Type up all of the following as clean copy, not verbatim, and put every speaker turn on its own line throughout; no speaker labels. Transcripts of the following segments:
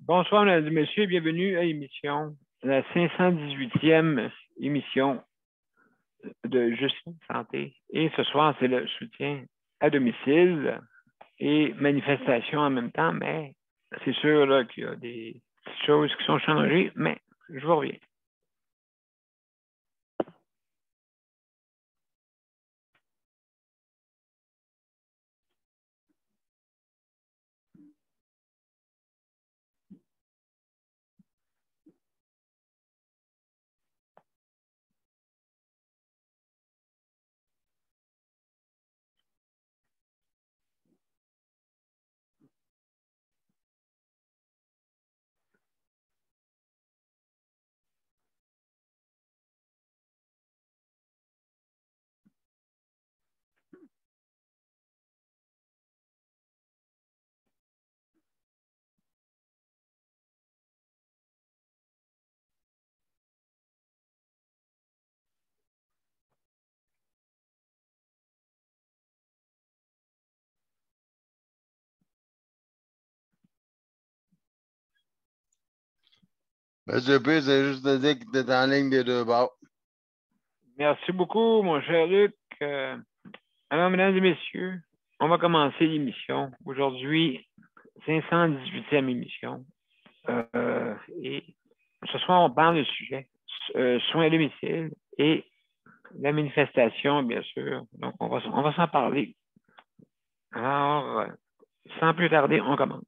Bonsoir, mesdames et messieurs, bienvenue à l'émission, la 518e émission de Justice Santé. Et ce soir, c'est le soutien à domicile et manifestation en même temps, mais c'est sûr là, qu'il y a des petites choses qui sont changées, mais je vous reviens.
Monsieur P, c'est juste de dire que tu es en ligne des deux bords.
Merci beaucoup, mon cher Luc. Alors, mesdames et messieurs, on va commencer l'émission. Aujourd'hui, 518e émission. Et ce soir, on parle du sujet soins à domicile et la manifestation, bien sûr. Donc, on va s'en parler. Alors, sans plus tarder, on commence.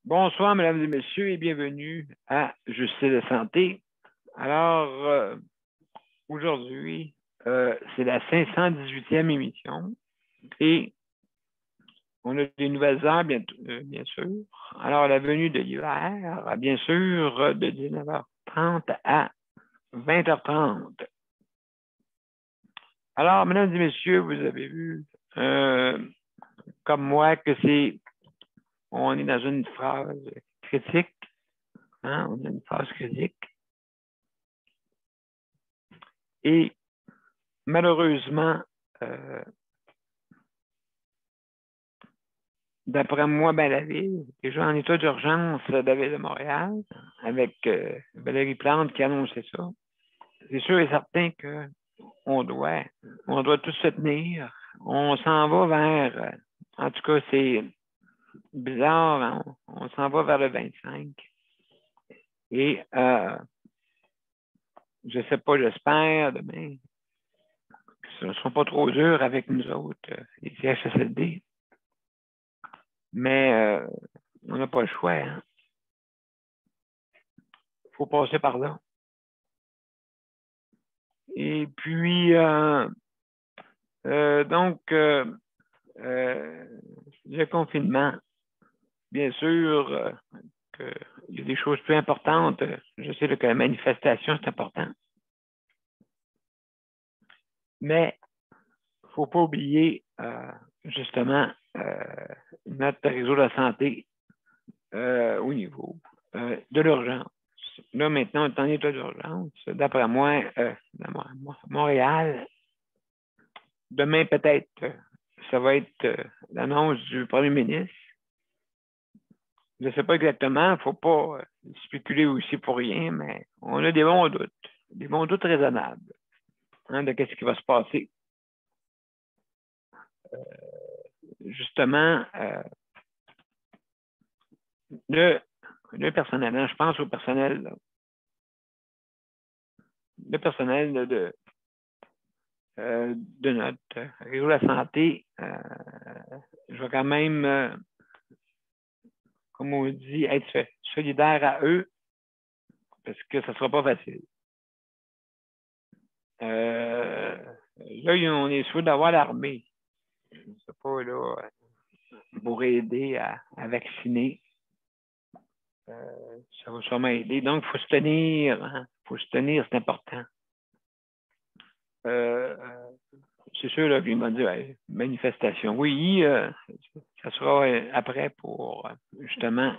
Bonsoir, mesdames et messieurs, et bienvenue à Justice de Santé. Alors, aujourd'hui, c'est la 518e émission et on a des nouvelles heures, bien sûr. Alors, la venue de l'hiver, bien sûr, de 19h30 à 20h30. Alors, mesdames et messieurs, vous avez vu, comme moi, que on est dans une phase critique. Hein? On a une phase critique. Et malheureusement, d'après moi, la ville, déjà en état d'urgence de la Ville de Montréal, avec Valérie Plante qui a annoncé ça, c'est sûr et certain qu'on doit tous se tenir. On s'en va vers, en tout cas, c'est bizarre, hein? On s'en va vers le 25. Et je ne sais pas, j'espère demain que ce ne sera pas trop dur avec nous autres, les CHSLD. Mais on n'a pas le choix. Hein? Il faut passer par là. Et puis, donc, le confinement, bien sûr, il y a des choses plus importantes. Je sais que la manifestation, c'est important. Mais il ne faut pas oublier, justement, notre réseau de la santé au niveau de l'urgence. Là, maintenant, on est en état d'urgence. D'après moi, Montréal, demain, peut-être, ça va être l'annonce du premier ministre. Je ne sais pas exactement, il ne faut pas spéculer aussi pour rien, mais on a des bons doutes raisonnables de ce qui va se passer. Justement, le personnel, hein, je pense au personnel, là, le personnel de notre réseau de la santé, je vais quand même, comme on dit, être solidaire à eux parce que ça ne sera pas facile. Là, on est sûr d'avoir l'armée. Je ne sais pas, là, pour aider à vacciner. Ça va sûrement aider. Donc, il faut se tenir. Hein? Il faut se tenir, c'est important. C'est sûr là, qu'il m'a dit manifestation. Oui, ça sera après pour justement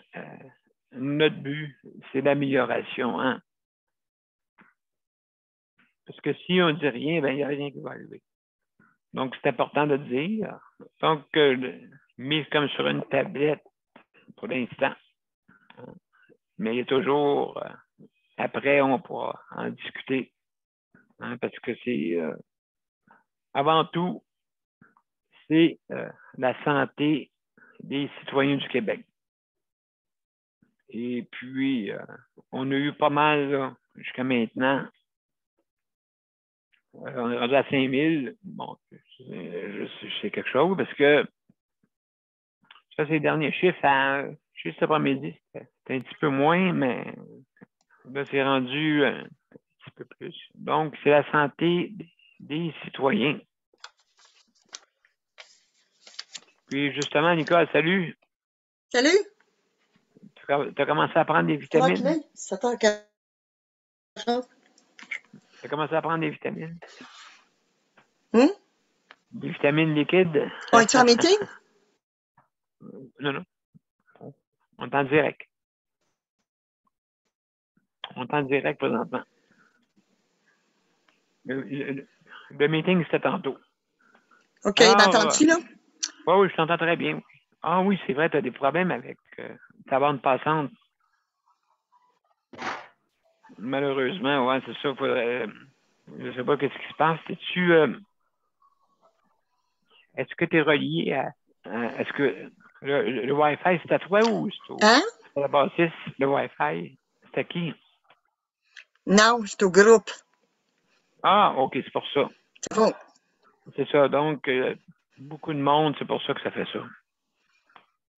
notre but, c'est l'amélioration. Hein? Parce que si on ne dit rien, ben, il n'y a rien qui va arriver. Donc, c'est important de dire. Donc, mis comme sur une tablette pour l'instant. Mais il y a toujours, après, on pourra en discuter. Hein, parce que c'est, avant tout, c'est la santé des citoyens du Québec. Et puis, on a eu pas mal jusqu'à maintenant. On est rendu à 5000. Bon, c'est quelque chose parce que ça, c'est les derniers chiffres. Juste cet après-midi, c'était un petit peu moins, mais là, c'est rendu un petit peu plus. Donc, c'est la santé des citoyens. Puis, justement, Nicole, salut.
Salut!
Tu as commencé à prendre des vitamines?
Tranquille, 7h40.
Tu as commencé à prendre des vitamines? Des vitamines liquides?
On est en meeting?
Non. On est en direct. On est en direct présentement. Le meeting, c'était tantôt.
OK, m'entends-tu, là?
Oui, je t'entends très bien. Ah oui, c'est vrai, tu as des problèmes avec ta bande passante. Malheureusement, ouais, c'est ça. Je ne sais pas qu'est-ce qui se passe. Est-ce que tu es relié à. Est-ce que le Wi-Fi, c'est à toi ou c'est à la bâtisse, le Wi-Fi? C'est à qui?
Non, c'est au groupe.
Ah, OK, c'est pour ça.
C'est bon.
C'est ça. Donc, beaucoup de monde, c'est pour ça que ça fait ça.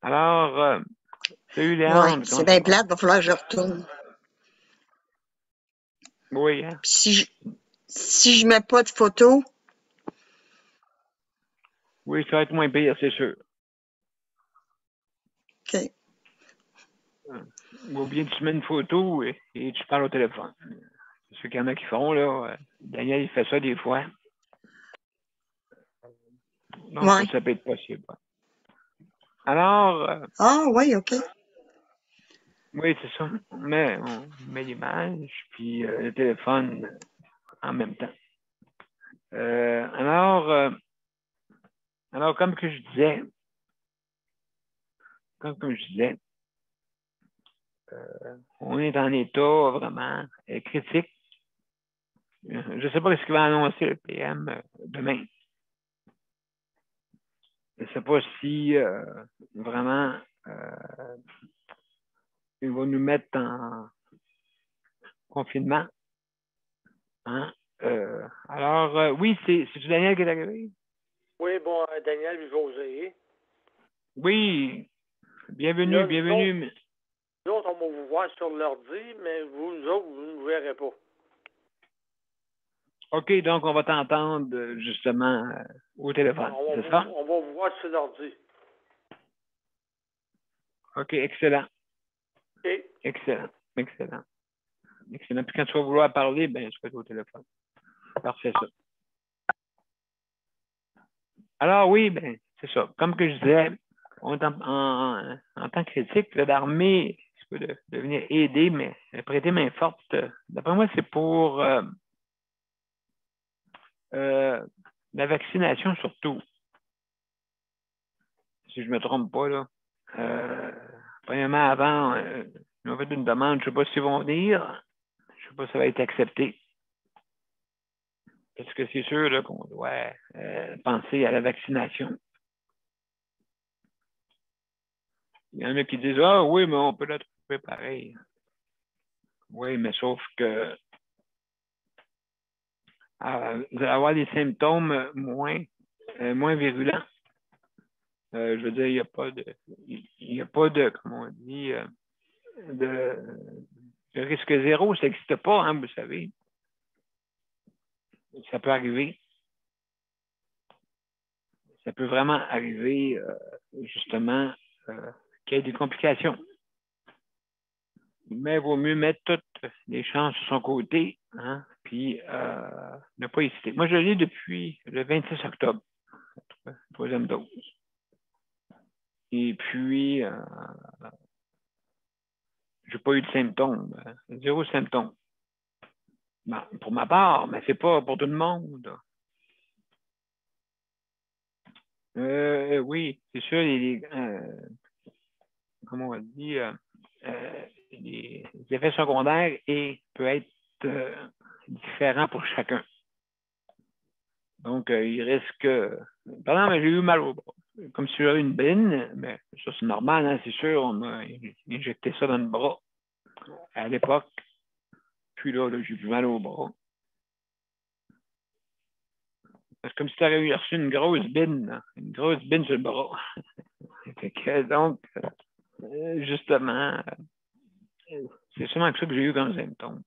Alors, salut Léandre.
Ouais, c'est bien plate, il va falloir que je retourne.
Oui, hein?
Si je mets pas de photo.
Oui, ça va être moins pire, c'est sûr.
OK.
Ou bien tu mets une photo et tu parles au téléphone. C'est ce qu'il y en a qui font, là. Daniel, il fait ça des fois. Donc,
Ouais.
ça peut être possible. Alors.
Ah, oui, OK.
Oui, c'est ça. On met l'image, puis le téléphone en même temps. Alors, comme je disais, on est en état vraiment critique. Je ne sais pas ce qu'il va annoncer le PM demain. Je ne sais pas si vraiment il va nous mettre en confinement. Hein? Alors, oui, c'est-tu Daniel qui est arrivé?
Oui, bon, Daniel José.
Oui, bienvenue.
Nous autres, on va vous voir sur l'ordi, mais vous autres, vous ne nous verrez pas.
OK, donc on va t'entendre justement au téléphone, c'est ça?
On va vous voir sur l'ordi.
OK, excellent.
OK.
Excellent. Puis quand tu vas vouloir parler, ben tu vas être au téléphone. Parfait, ça. Alors oui, ben c'est ça. Comme que je disais, on est en temps critique, l'armée peut venir aider, mais prêter main forte. D'après moi, c'est pour la vaccination surtout. Si je ne me trompe pas, là. Premièrement, avant, ils ont fait une demande, je ne sais pas s'ils vont venir. Je ne sais pas si ça va être accepté. Parce que c'est sûr là, qu'on doit penser à la vaccination. Il y en a qui disent ah oui, mais on peut la trouver pareil. Oui, mais sauf que vous allez avoir des symptômes moins virulents. Je veux dire, il n'y a pas de, comment on dit, de risque zéro, ça n'existe pas, hein, vous savez. Ça peut arriver. ça peut vraiment arriver, justement, qu'il y ait des complications. Mais il vaut mieux mettre toutes les chances sur son côté, hein, puis ne pas hésiter. Moi, je l'ai depuis le 26 octobre, troisième dose. Et puis, j'ai pas eu de symptômes, zéro symptôme. Ben, pour ma part, mais c'est pas pour tout le monde. Oui, c'est sûr, comment on dit, les effets secondaires peuvent être différents pour chacun. Donc, il risque. Par exemple, j'ai eu mal au bras. Comme si j'avais une bine, mais ça, c'est normal, hein, c'est sûr. On m'a injecté ça dans le bras à l'époque. Puis là j'ai plus mal au bras. C'est comme si tu avais reçu une grosse bine sur le bras. Donc, justement, c'est sûrement que ça que j'ai eu comme symptôme.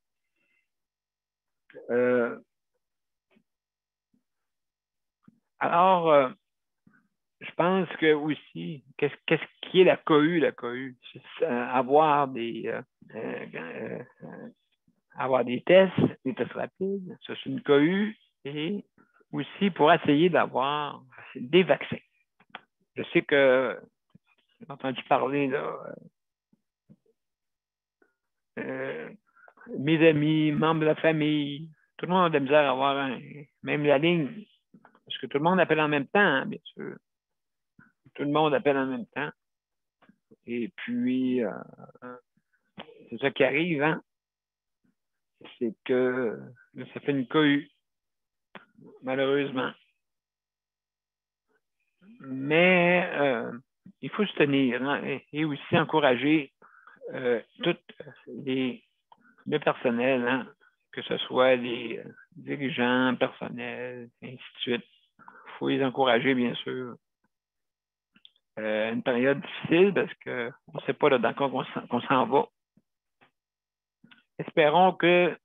Alors, je pense que aussi, qu'est-ce qui est la cohue? La cohue, c'est avoir des tests rapides, ça c'est une cohue, et aussi pour essayer d'avoir des vaccins. Je sais que j'ai entendu parler là, mes amis, membres de la famille, tout le monde a de la misère à avoir même la ligne, parce que tout le monde appelle en même temps, hein, bien sûr. Tout le monde appelle en même temps. Et puis, c'est ça qui arrive, hein? C'est que ça fait une cohue, malheureusement. Mais il faut se tenir, hein, et aussi encourager tout le personnel, hein, que ce soit les dirigeants, personnels, ainsi de suite. Il faut les encourager, bien sûr. Une période difficile parce qu'on ne sait pas là, dans quoi qu'on s'en va. Espérons que,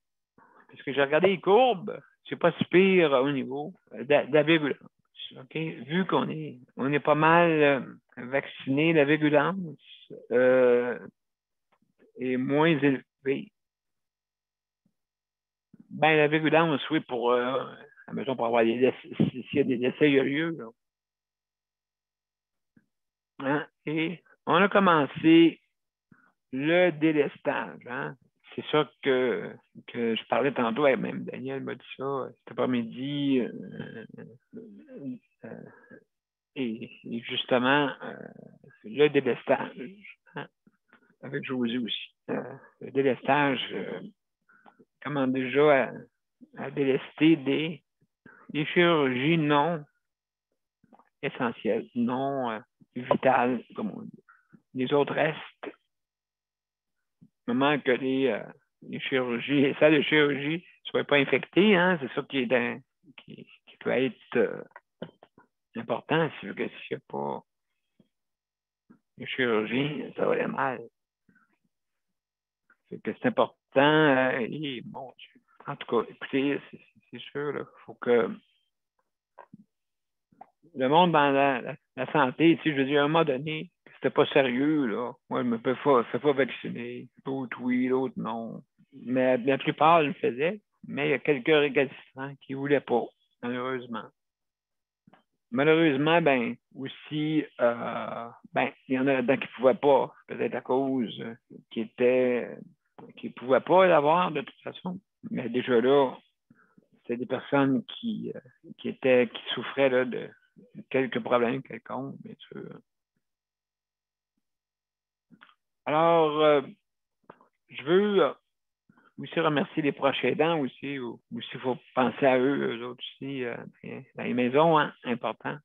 parce que j'ai regardé les courbes, c'est pas si pire au niveau de la virulence. Okay? Vu qu'on est pas mal vacciné, la virulence est moins élevée. Ben, la virulence, oui, pour avoir des décès, s'il y a des décès, il y a lieu. Là. Hein? Et on a commencé le délestage. Hein? C'est ça que je parlais tantôt, même Daniel m'a dit ça cet après-midi. Et justement, le délestage, hein? Avec José aussi. Le délestage, comment déjà à délester des chirurgies non essentielles, non vitales, comme on dit. Les autres restent. Du moment que les chirurgies, les salles de chirurgie ne soient pas infectées, hein, c'est ça qui peut être important. C'est que s'il n'y a pas de chirurgie, ça va aller mal. C'est important. Et bon, en tout cas, écoutez, c'est sûr, il faut que le monde dans la santé, tu sais, je veux dire, à un moment donné, c'était pas sérieux, là. Moi, je me fais pas vacciner. L'autre, oui, l'autre, non. Mais la plupart le faisaient, mais il y a quelques récalcitrants qui ne voulaient pas, malheureusement. Malheureusement, ben, aussi, ben, il y en a là-dedans qui ne pouvaient pas, peut-être à cause qui ne pouvaient pas l'avoir de toute façon. Mais déjà là, c'était des personnes qui souffraient là, de quelques problèmes quelconques, bien sûr. Alors, je veux aussi remercier les proches aidants aussi. Aussi, il faut penser à eux autres aussi, dans les maisons, hein, important.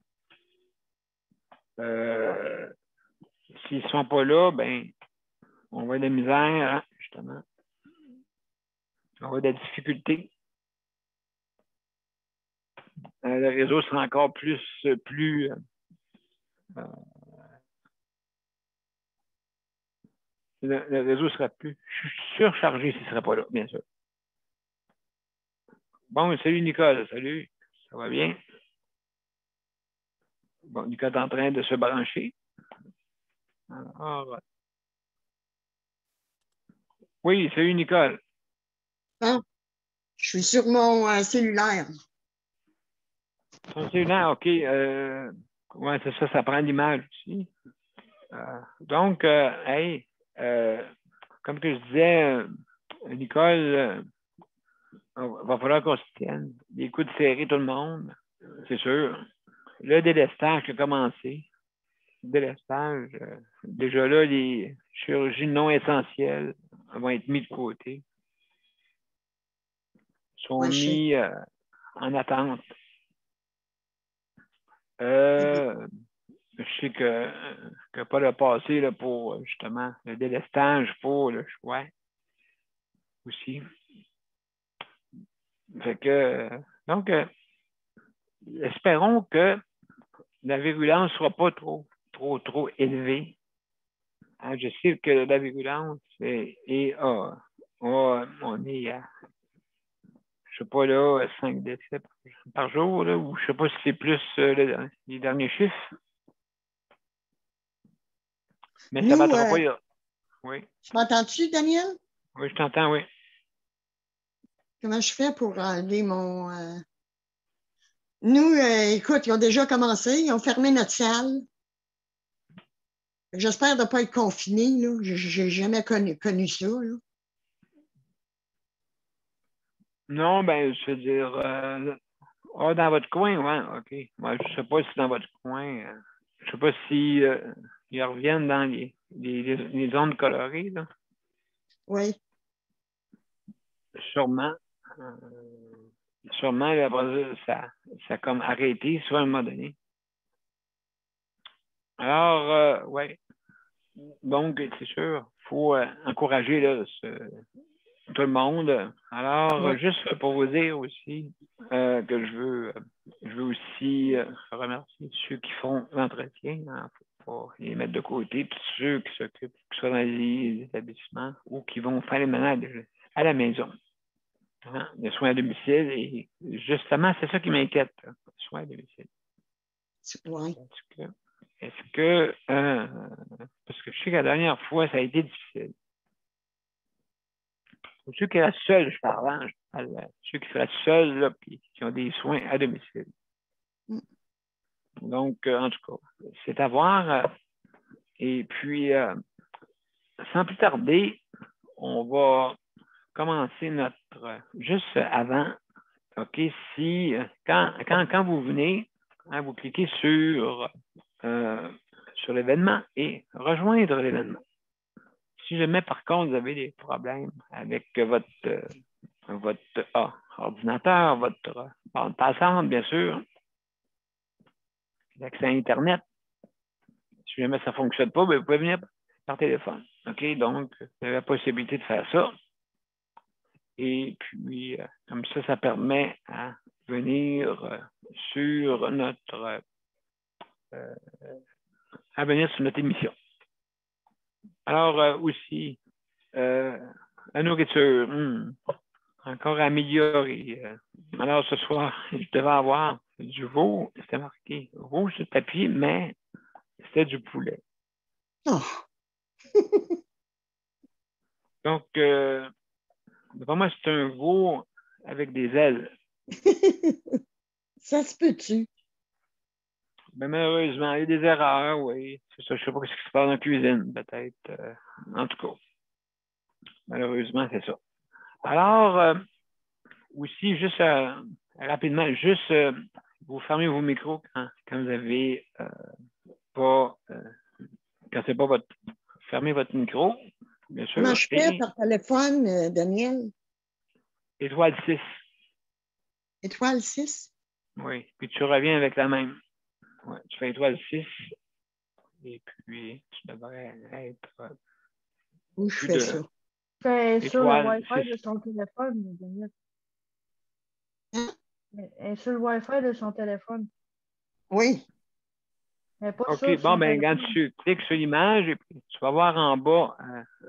S'ils ne sont pas là, ben, on va avoir de la misère, hein, justement. On va avoir de la difficulté. Le réseau sera encore plus le réseau sera plus surchargé s'il ne serait pas là, bien sûr. Bon, salut Nicole, salut. Ça va bien? Bon, Nicole est en train de se brancher. Alors, oui, salut Nicole.
Ah, je suis sur mon cellulaire.
Ton cellulaire, OK. Oui, c'est ça, ça prend l'image aussi. Donc, hey, comme que je disais, Nicole, va falloir qu'on se tienne. Les coudes serrés, tout le monde, c'est sûr. Le délestage qui a commencé. Le délestage, déjà là, les chirurgies non essentielles vont être mises de côté. Sont
Ouais,
mis en attente. Je sais que Paul a passé là, pour justement le délestage pour le choix aussi. Fait que, donc, espérons que la virulence ne sera pas trop élevée. Hein, je sais que la virulence on est à, je sais pas là, 5 décès par jour, là, ou je sais pas si c'est plus les derniers chiffres. Mais ça ne battra pas. Oui.
Tu m'entends-tu, Daniel?
Oui, je t'entends, oui.
Comment je fais pour enlever mon... Nous, écoute, ils ont déjà commencé, ils ont fermé notre salle. J'espère ne pas être confiné, là. J'ai jamais connu ça, là.
Non, ben, je veux dire, dans votre coin, oui, OK. Moi, je ne sais pas si dans votre coin, je ne sais pas si ils reviennent dans les zones colorées, là.
Oui.
Sûrement. Sûrement, là, après ça a comme arrêté sur un moment donné. Alors, oui. Donc, c'est sûr, il faut encourager là, tout le monde. Alors,
Ouais.
juste pour vous dire aussi que je veux aussi remercier ceux qui font l'entretien. Hein, faut pas les mettre de côté. Tous ceux qui s'occupent, que ce soit dans les établissements ou qui vont faire les malades à la maison. Hein, les soins à domicile. Et justement, c'est ça qui m'inquiète, les soins à domicile.
Oui.
Est-ce que parce que je sais que la dernière fois, ça a été difficile. Pour ceux qui restent seuls, je parle, hein, ceux qui restent seuls, là, puis qui ont des soins à domicile.
Mm.
Donc, en tout cas, c'est à voir. Et puis, sans plus tarder, on va commencer juste avant, OK, si, quand vous venez, hein, vous cliquez sur l'événement et rejoindre l'événement. Si jamais, par contre, vous avez des problèmes avec votre ordinateur, votre bande passante, bien sûr, l'accès à Internet, si jamais ça ne fonctionne pas, bien, vous pouvez venir par téléphone. OK? Donc, vous avez la possibilité de faire ça. Et puis, comme ça permet à venir sur notre émission. Alors, aussi, la nourriture, encore améliorée. Alors, ce soir, je devais avoir du veau, c'était marqué rouge sur le papier, mais c'était du poulet.
Oh.
Donc, pour moi, c'est un veau avec des ailes.
Ça se peut-tu?
Mais malheureusement, il y a des erreurs, oui. C'est ça, je ne sais pas ce qui se passe dans la cuisine, peut-être. En tout cas, malheureusement, c'est ça. Alors, aussi, juste rapidement, juste vous fermez vos micros quand vous avez pas, quand c'est pas votre, fermez votre micro, bien sûr.
Comment je fais par téléphone, Daniel?
Étoile 6.
Étoile 6?
Oui, puis tu reviens avec la même. Ouais, tu fais étoile 6 et puis tu devrais être.
Où je fais ça?
C'est sur le
Étoile
Wi-Fi
6.
de son téléphone, Daniel.
Hein?
Elle est sur le Wi-Fi de son téléphone.
Oui.
Elle n'est pas
OK,
sur
bon,
son
ben, quand
téléphone.
tu cliques sur l'image, et puis tu vas voir en bas,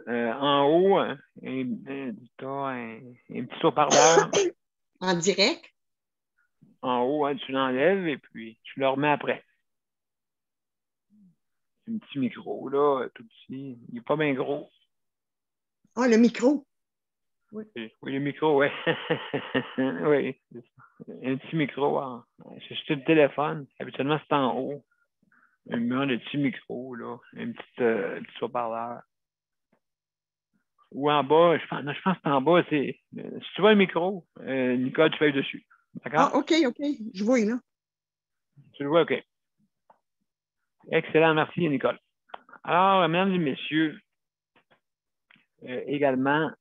en haut, un petit haut-parleur.
En direct?
En haut, hein, tu l'enlèves et puis tu le remets après. un petit micro, là, tout petit. Il n'est pas bien gros.
Ah, le micro.
Oui, le micro, oui. Oui. Un petit micro. C'est juste le téléphone. Habituellement, c'est en haut. Un petit micro, là. Un petit haut-parleur. Ou en bas, je pense que c'est en bas. Si tu vois le micro, Nicole, tu fais dessus. D'accord?
Ah, OK. Je vois, là.
Tu le vois, OK. Excellent, merci, Nicole. Alors, mesdames et messieurs, également,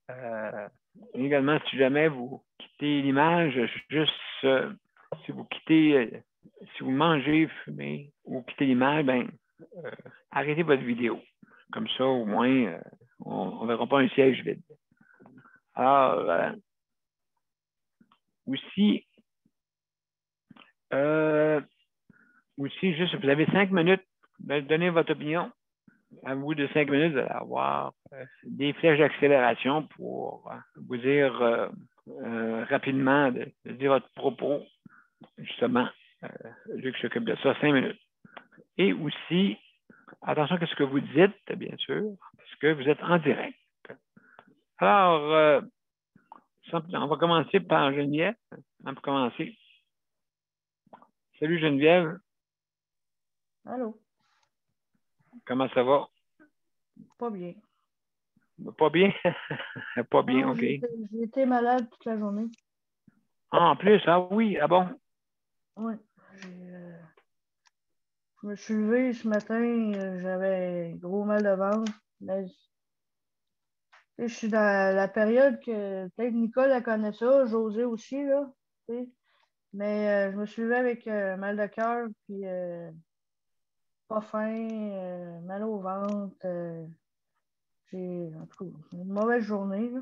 si jamais vous quittez l'image, juste si vous mangez, fumez ou quittez l'image, ben, arrêtez votre vidéo. Comme ça, au moins, on ne verra pas un siège vide. Alors, aussi, juste, vous avez 5 minutes de donner votre opinion. À bout de 5 minutes, vous allez avoir des flèches d'accélération pour vous dire rapidement, de dire votre propos. Justement, Luc s'occupe de ça 5 minutes. Et aussi, attention à ce que vous dites, bien sûr, parce que vous êtes en direct. Alors, on va commencer par Geneviève. On va commencer. Salut Geneviève.
Allô?
Comment ça va?
Pas bien.
Pas bien? Pas bien,
Non,
OK.
j'ai été malade toute la journée.
Ah, en plus, ah oui, ah bon?
Oui. Je me suis levé ce matin, j'avais gros mal de ventre. Mais, je suis dans la période que peut-être Nicole elle connaît ça, José aussi, là. Mais je me suis levé avec mal de cœur, puis pas faim, mal au ventre. J'ai en tout cas une mauvaise journée. Là.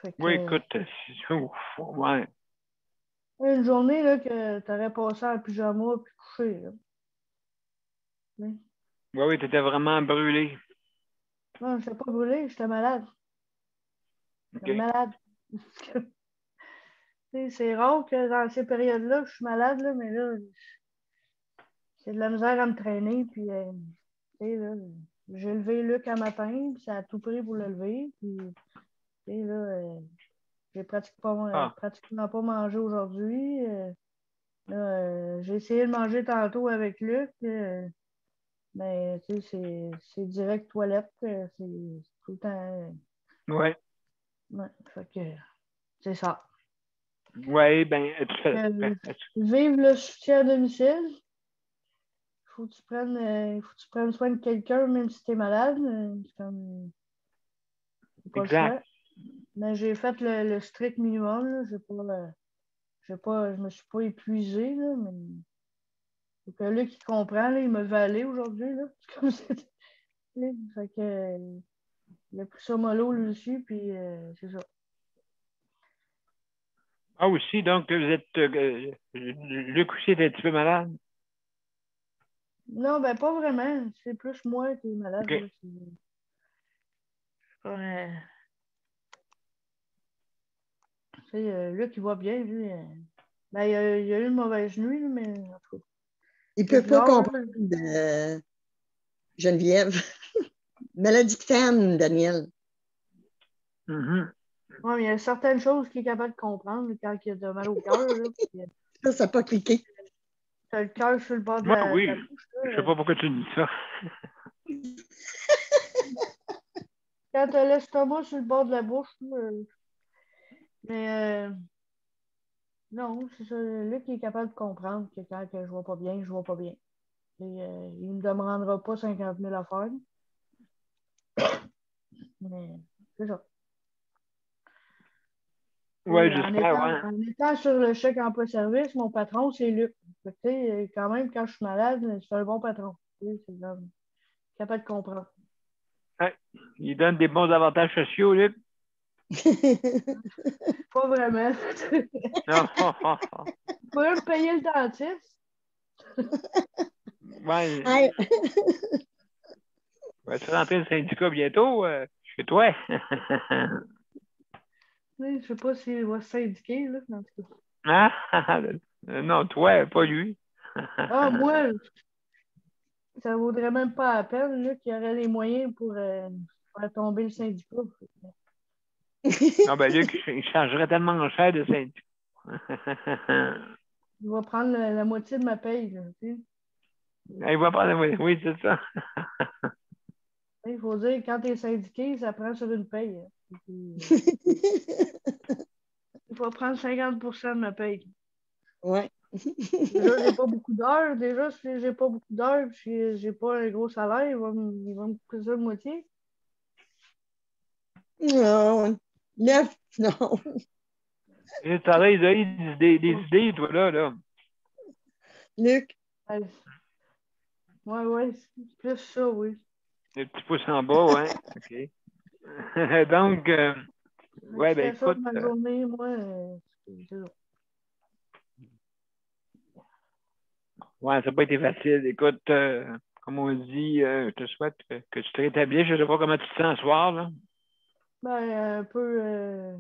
Fait que,
Oui, écoute, ouais.
une journée là, que tu aurais passé en pyjama puis couché. Là. Oui,
Oui, tu étais vraiment brûlé.
non, je n'étais pas brûlée, j'étais malade.
OK.
J'étais malade. C'est rare que dans ces périodes-là, je suis malade, là, mais là, c'est de la misère à me traîner. Puis, là, j'ai levé Luc un matin, puis ça a tout pris pour le lever. Puis, là, j'ai
Ah,
pratiquement pas mangé aujourd'hui. J'ai essayé de manger tantôt avec Luc, mais c'est direct toilette. C'est tout le temps.
ouais.
Ouais, fait que c'est ça.
Oui, ben, tu fais.
Vive le soutien à domicile. Faut que tu prennes soin de quelqu'un, même si tu es malade. C'est comme. C'est pas le
Exact.
choix. Mais j'ai fait le strict minimum. Là. Je me suis pas épuisée, là, mais. Faut que là, qui comprend, là, il me veut aller aujourd'hui. Là. C'est comme ça. Fait que, il a pris ça mollo lui aussi, puis c'est ça.
Ah, aussi, donc, vous êtes. Luc aussi était un petit peu malade.
Non, ben pas vraiment. C'est plus moi qui est malade.
OK.
Là. Ouais. Luc, il va bien, lui. Ben, il a eu une mauvaise nuit, mais en tout cas.
Il ne peut pas
Non,
comprendre Geneviève. Maladie de femme, Daniel.
Mhm.
ouais, mais il y a certaines choses qu'il est capable de comprendre quand il a mal au cœur.
Ça n'a pas cliqué.
Tu as le cœur sur le bord de
Moi,
la
oui.
bouche.
Je ne sais pas pourquoi tu dis ça.
Quand tu as l'estomac sur le bord de la bouche, mais non, c'est ça. Luc est capable de comprendre que quand que je ne vais pas bien, je ne vais pas bien. Et, il ne me demandera pas 50 000 affaires. Mais c'est ça.
Oui,
Et
j'espère, ouais.
en étant sur le chèque emploi-service, mon patron, c'est Luc. Fait que, quand même, quand je suis malade, c'est un bon patron. C'est comme, capable de comprendre.
Ouais. Il donne des bons avantages sociaux, Luc.
Pas vraiment.
Non.
Tu pourrais me payer le dentiste.
Ouais.
Hey,
Vas-tu rentrer au syndicat bientôt chez toi?
Je sais pas s'il va se syndiquer, là, en tout cas.
Ah? Non, toi, pas lui.
Ah, moi, ça vaudrait même pas la peine, là, qu'il y aurait les moyens pour faire tomber le syndicat.
Non, ben Luc, il chargerait tellement cher de syndicat.
Il va prendre la moitié de ma paye, là, tu sais.
Il va prendre, oui, c'est ça.
Il faut dire, quand tu es syndiqué, ça prend sur une paye. Hein. Puis, il faut prendre 50% de ma paye.
Ouais.
Déjà, j'ai pas beaucoup d'heures. Déjà, si j'ai pas beaucoup d'heures, puis j'ai pas un gros salaire, il va me coûter ça de moitié.
Non. Neuf, non.
Et ça a des idées, toi, là.
Luc,
Ouais, c'est plus ça, oui.
Les petits pouces en bas, ouais. OK. Donc, ouais,
Je
ben
fais ça
écoute,
de ma journée, moi. C'est ça.
ouais, ça n'a pas été facile. Écoute, comme on dit, je te souhaite que tu te rétablisses. Je ne sais pas comment tu te sens ce soir, là.
Ben, un peu.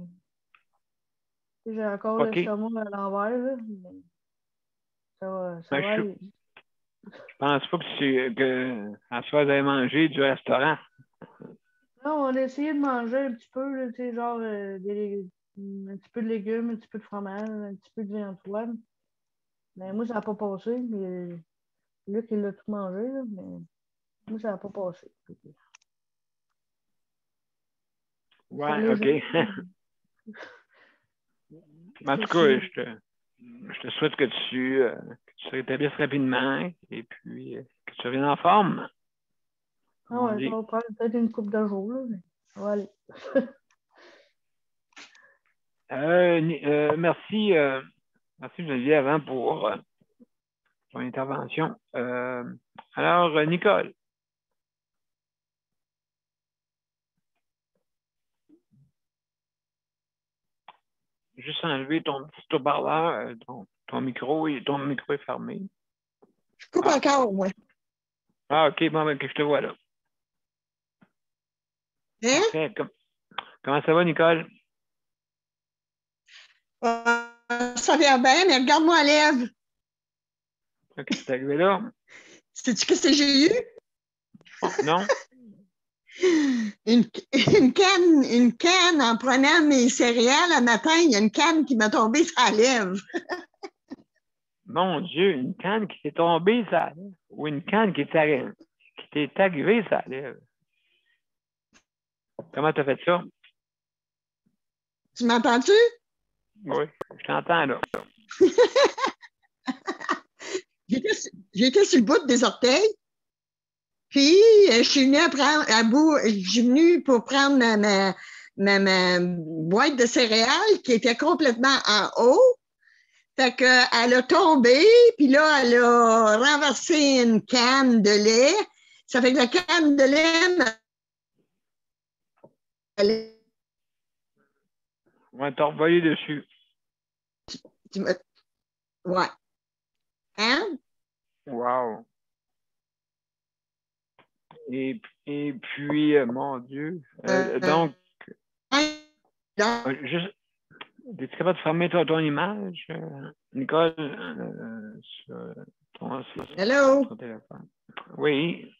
J'ai encore
OK.
l'estomac à l'envers, là. Mais ça
Ben,
va aller.
je pense pas que à soir, vous allez manger du restaurant.
Non, on a essayé de manger un petit peu, là, tu sais, genre un petit peu de légumes, un petit peu de fromage, un petit peu de viande froide. Mais moi, ça n'a pas passé. Mais Luc, il l'a tout mangé, là, mais moi, ça n'a pas passé.
Ouais, OK. En tout cas, je te souhaite que tu te rétablisses rapidement et puis que tu reviennes en forme.
Ah ouais, ça va prendre peut-être une couple de jours, là, mais ça va aller.
Merci, merci Geneviève hein, pour ton intervention. Alors, Nicole. Juste enlever ton petit haut-parleur, ton micro est fermé.
je coupe encore, moi.
Ah, OK, bon, ben, que je te vois là.
Hein?
Parfait. Comment ça va, Nicole?
Ça vient bien, mais regarde-moi à lèvres.
OK, tu es arrivé là?
Sais-tu qu'est-ce que j'ai eu?
Oh, non?
Une canne en prenant mes céréales un matin, il y a une canne qui m'a tombé sur la lèvre.
Mon Dieu, une canne qui s'est tombée, ça ou une canne qui t'est arrivée, ça lève. Comment tu as fait ça?
Tu m'entends-tu?
Oui, je t'entends là.
J'étais sur le bout des orteils. Puis, je suis venue je suis venue pour prendre ma boîte de céréales qui était complètement en haut. Fait qu'elle a tombé, puis là, elle a renversé une canne de lait. Ça fait que la canne de lait,
On va te revoyer dessus.
ouais. Hein?
Wow. Et puis, mon Dieu. Donc, juste, es-tu capable de fermer ton image, Nicole, sur
Hello?
ton téléphone? Oui.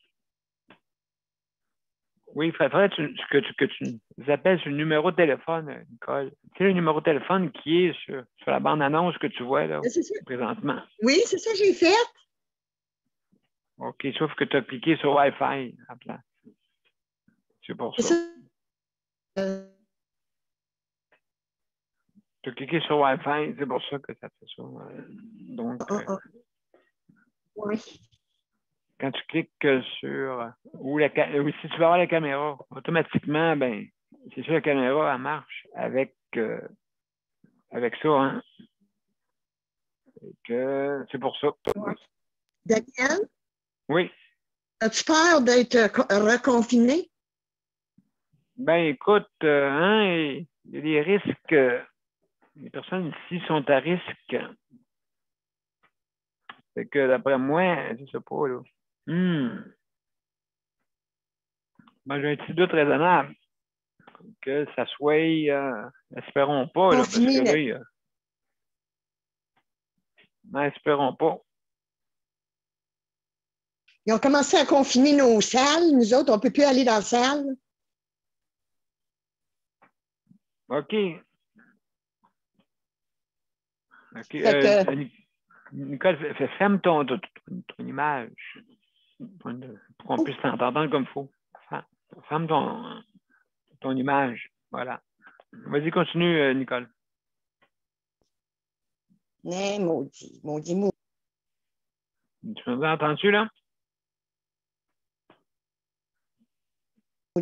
Oui, il faudrait que tu nous appelles sur le numéro de téléphone, Nicole. Tu sais, le numéro de téléphone qui est sur la bande-annonce que tu vois là, présentement.
Oui, c'est ça que j'ai fait.
OK, sauf que tu as cliqué sur Wi-Fi à place. C'est pour ça. Tu as cliqué sur Wi-Fi, c'est pour ça que ça fait ça. Donc,
oui.
quand tu cliques sur ou si tu vas avoir la caméra, automatiquement, ben, c'est sûr la caméra, elle marche avec ça, hein. C'est pour ça.
Daniel?
Oui.
As-tu peur d'être reconfiné?
Ben, écoute, hein, il y a des risques. Les personnes ici sont à risque. Fait que d'après moi, je sais pas, là. Ben, j'ai un petit doute raisonnable que ça soit, espérons pas, là, parce que là, espérons pas.
Ils ont commencé à confiner nos salles. Nous autres, on ne peut plus aller dans la salle.
OK. OK.
Fait que,
Nicole, ferme ton image pour qu'on puisse t'entendre comme il faut. Ferme ton image. Voilà. Vas-y, continue, Nicole.
mais maudit.
Tu m'as entendu, là?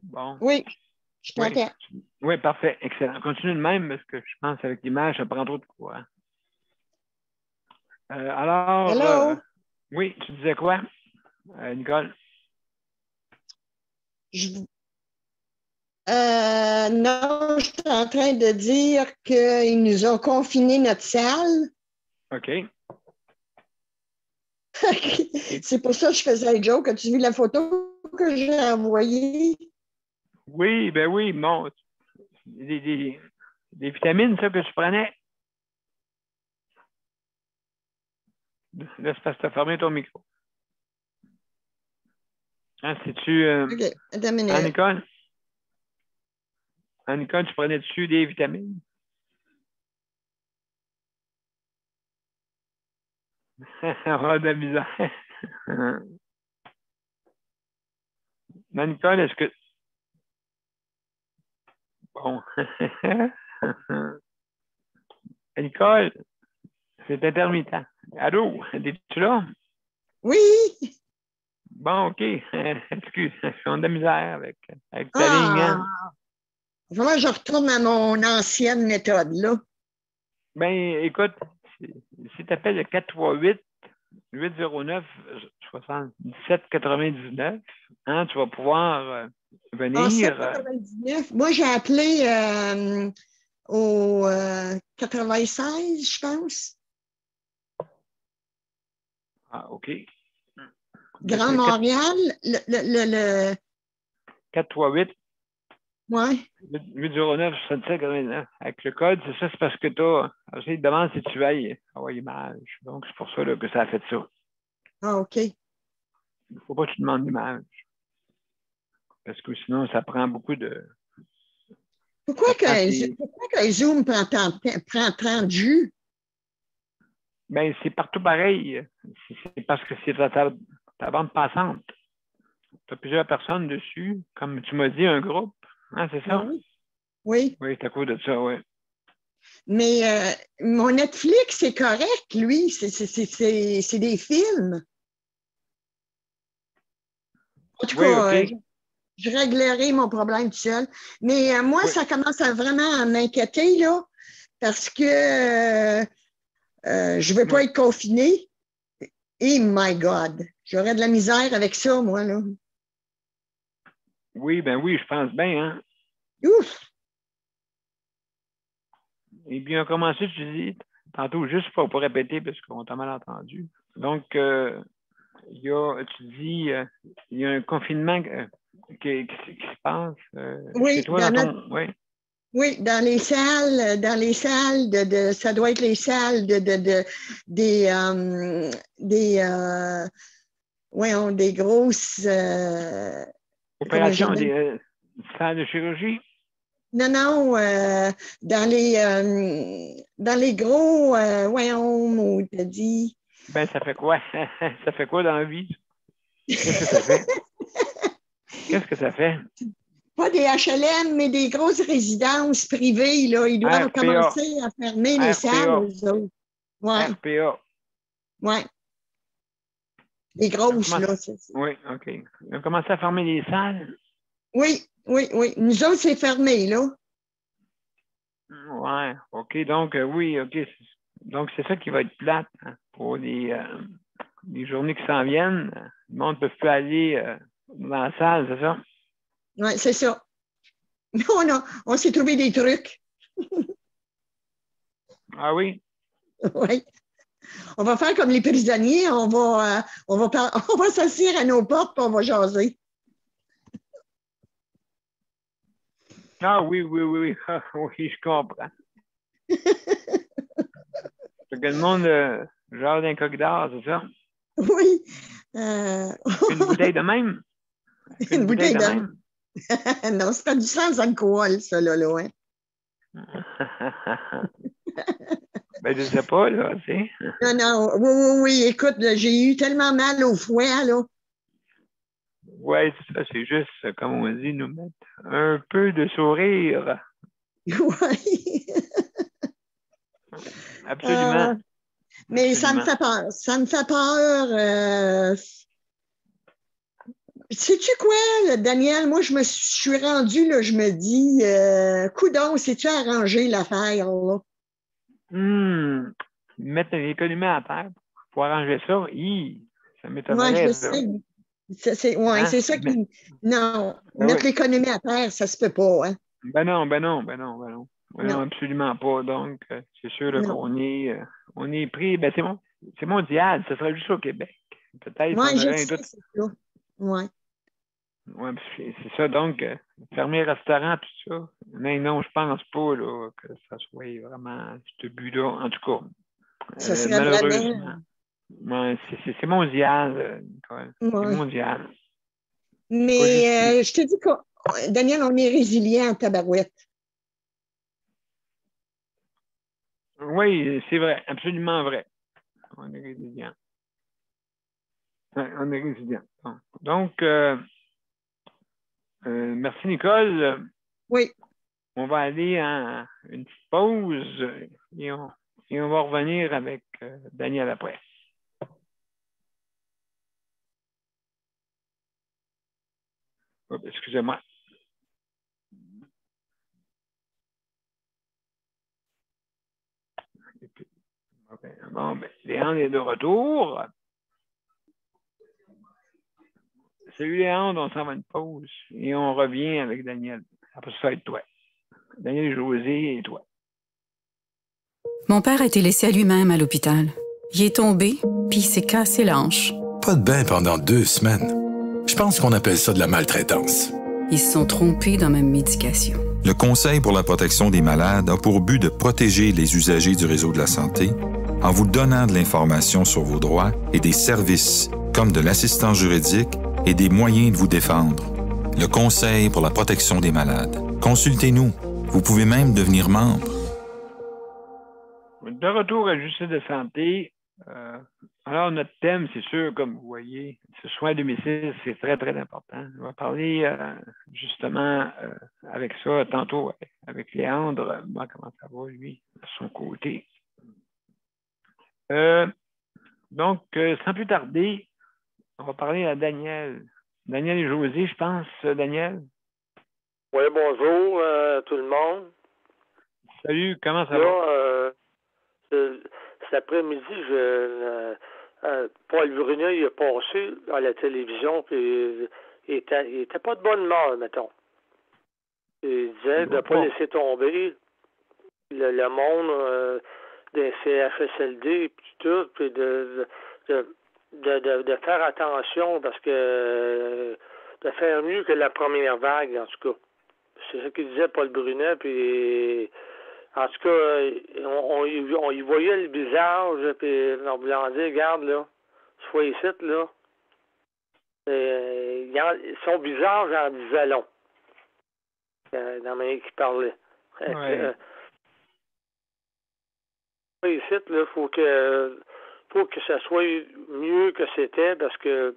Bon.
Oui, je
Oui.
t'entends.
Oui, parfait. Excellent. Continue de même parce que je pense qu'avec l'image, ça prend trop de quoi. Alors,
Hello?
oui, tu disais quoi, Nicole?
Non, je suis en train de dire qu'ils nous ont confiné notre salle.
OK.
C'est pour ça que je faisais un joke. As-tu vu la photo que j'ai envoyée?
Oui, ben oui, bon. Des vitamines, ça, que tu prenais? Laisse pas te fermer ton micro. Hein, c'est-tu...
OK, attends une minute.
Nicole? Nicole, tu prenais dessus des vitamines? On va de la misère. Non, Nicole, est-ce que... Bon. Nicole, c'est intermittent. Allô, es-tu là?
Oui!
Bon, OK. Excuse, je suis en de la misère avec ta ligne.
Ah!
Hein?
Vraiment, je retourne à mon ancienne méthode, là.
Ben, écoute, si tu appelles le 438-809-7799, hein, tu vas pouvoir
En
venir.
799. Moi, j'ai appelé au 96, je pense.
Ah, OK.
Grand Montréal, le
438
ouais.
809-7799. Avec le code, c'est ça, c'est parce que tu as. Il te demande si tu veilles à l'image. Donc, c'est pour ça là, que ça a fait ça.
Ah, OK.
Il ne faut pas que tu demandes l'image. Parce que sinon, ça prend beaucoup de.
Pourquoi que Zoom prend 30 jus?
Ben, c'est partout pareil. C'est parce que c'est ta bande passante. Tu as plusieurs personnes dessus. Comme tu m'as dit, un groupe. Hein, c'est ça?
Oui.
Oui, c'est à cause de ça, oui.
Mais mon Netflix, c'est correct, lui. C'est des films. En tout cas,
OK.
je réglerai mon problème tout seul. Mais moi, ça commence à vraiment m'inquiéter, là, parce que je ne veux pas être confinée. Et my God, j'aurais de la misère avec ça, moi, là.
Oui, ben oui, je pense bien, hein.
Ouf!
Et bien, on a commencé, tu dis, tantôt, juste pour répéter, parce qu'on t'a mal entendu. Donc, il y a, tu dis, il y a un confinement qui se passe chez toi,
Oui, dans les salles ça doit être les salles des grosses
opérations, des salles de chirurgie.
Non, dans les gros, on t'a dit.
Ben, ça fait quoi? Ça fait quoi dans la vie? Qu'est-ce que ça fait? Qu'est-ce que ça fait?
Pas des HLM, mais des grosses résidences privées, là. Ils doivent commencer à fermer les salles, eux autres. Ouais.
RPA.
Oui. Les grosses, là.
Oui, OK. Ils ont commencé à fermer les salles?
Oui. Nous autres, c'est fermé, là.
Oui, OK. Donc, oui, OK. Donc, c'est ça qui va être plate hein, pour les journées qui s'en viennent. Le monde ne peut plus aller dans la salle, c'est ça?
Oui, c'est ça. Non, on s'est trouvé des trucs.
Ah oui?
Oui. On va faire comme les prisonniers, on va s'asseoir à nos portes et on va jaser.
Ah oui. Oui, je comprends. C'est que le monde jase d'un coq d'or, c'est ça?
Oui.
Une bouteille de même?
Une bouteille de même? Non, c'est pas du sans alcool, ça, là, hein?
Ben, je sais pas, là, tu sais.
Non, non, oui, écoute, là, j'ai eu tellement mal au foie, là.
Oui, c'est ça, c'est juste, comme on dit, nous mettre un peu de sourire.
Oui.
Absolument.
Mais ça me
Absolument.
fait peur. Ça me fait peur. Sais-tu quoi, là, Daniel? Moi, je suis rendue, là, je me dis, coudonc, sais-tu arrangé l'affaire, là?
Mettre l'économie à terre pour arranger ça, ça
Moi, je
m'étonnerait,
le
là.
sais. Ouais,
Hein?
c'est ça qui. Non,
Ben
mettre
oui.
l'économie à terre, ça se peut pas, hein?
Ben non, ben non, ben non, ben non. Ben non,
Non,
absolument pas. Donc, c'est sûr là,
non.
on est pris. Ben, c'est mondial. Ce serait juste au Québec. Peut-être
Moi,
qu'on
je
aurait un
sais,
doute.
c'est ça. Ouais.
Ouais, c'est ça. Donc, fermer restaurant, tout ça. Mais non, je pense pas là, que ça soit vraiment ce but-là. En tout cas,
Ça serait
malheureusement.
vraiment.
Ouais, c'est mondial, Nicole. C'est
Ouais.
mondial. Pas juste ici.
Mais je te dis que, Daniel, on est résilient en tabarouette.
Oui, c'est vrai. Absolument vrai. On est résilient. Ouais, on est résilient. Bon. Donc, merci, Nicole.
Oui.
On va aller à une petite pause et on va revenir avec Daniel après. Oups, excusez-moi. Bon, ben, Léandre est de retour. Salut Léandre, on s'en va à une pause et on revient avec Daniel. Après ça va être toi. Daniel, José et toi.
Mon père a été laissé à lui-même à l'hôpital. Il est tombé, puis il s'est cassé la hanche.
Pas de bain pendant 2 semaines. Je pense qu'on appelle ça de la maltraitance.
Ils se sont trompés dans ma médication.
Le Conseil pour la protection des malades a pour but de protéger les usagers du réseau de la santé en vous donnant de l'information sur vos droits et des services comme de l'assistance juridique et des moyens de vous défendre. Le Conseil pour la protection des malades. Consultez-nous. Vous pouvez même devenir membre.
De retour à Justice de santé. Alors, notre thème, c'est sûr, comme vous voyez, ce soin à domicile, c'est très, très important. On va parler justement avec ça tantôt avec Léandre. Moi, comment ça va, lui, de son côté. Donc, sans plus tarder, on va parler à Daniel. Daniel et José, je pense, Daniel.
Oui, bonjour tout le monde.
Salut, comment ça va?
Cet après-midi, Paul Brunet il est passé à la télévision, puis il était pas de bonne humeur, mettons. Il disait de ne pas laisser tomber le monde des CHSLD, puis tout, puis de faire attention, parce que de faire mieux que la première vague, en tout cas. C'est ça qu'il disait Paul Brunet, puis en tout cas, on y voyait le visage, puis on voulait dire, regarde, là, sois ici, là. Son visage en disait long. Dans la manière qu'il parlait.
Ouais.
Ici, là, faut que ça soit mieux que c'était, parce que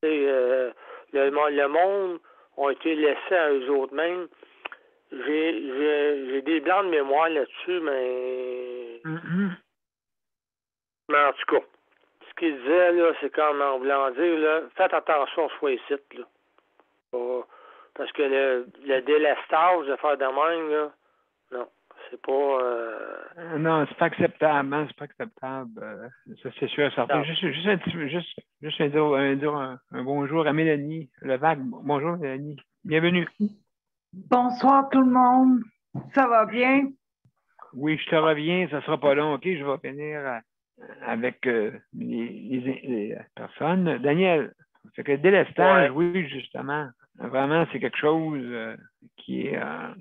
le monde ont été laissés à eux autres mêmes. J'ai des blancs de mémoire là-dessus, mais mais en tout cas, ce qu'il disait, là, c'est comme en voulant dire, là, faites attention, soyez ici, là. Parce que le délestage de faire de même, là, non, c'est pas...
Non, c'est pas acceptable, hein? C'est pas acceptable. Ça, c'est sûr et certain. Juste dire un bonjour à Mélanie Levac. Bonjour, Mélanie. Bienvenue.
Bonsoir tout le monde. Ça va bien?
Oui, je te reviens. Ça sera pas long, OK? Je vais finir avec les personnes. Daniel, fait que le délestage, oui, justement. Vraiment, c'est quelque chose qui va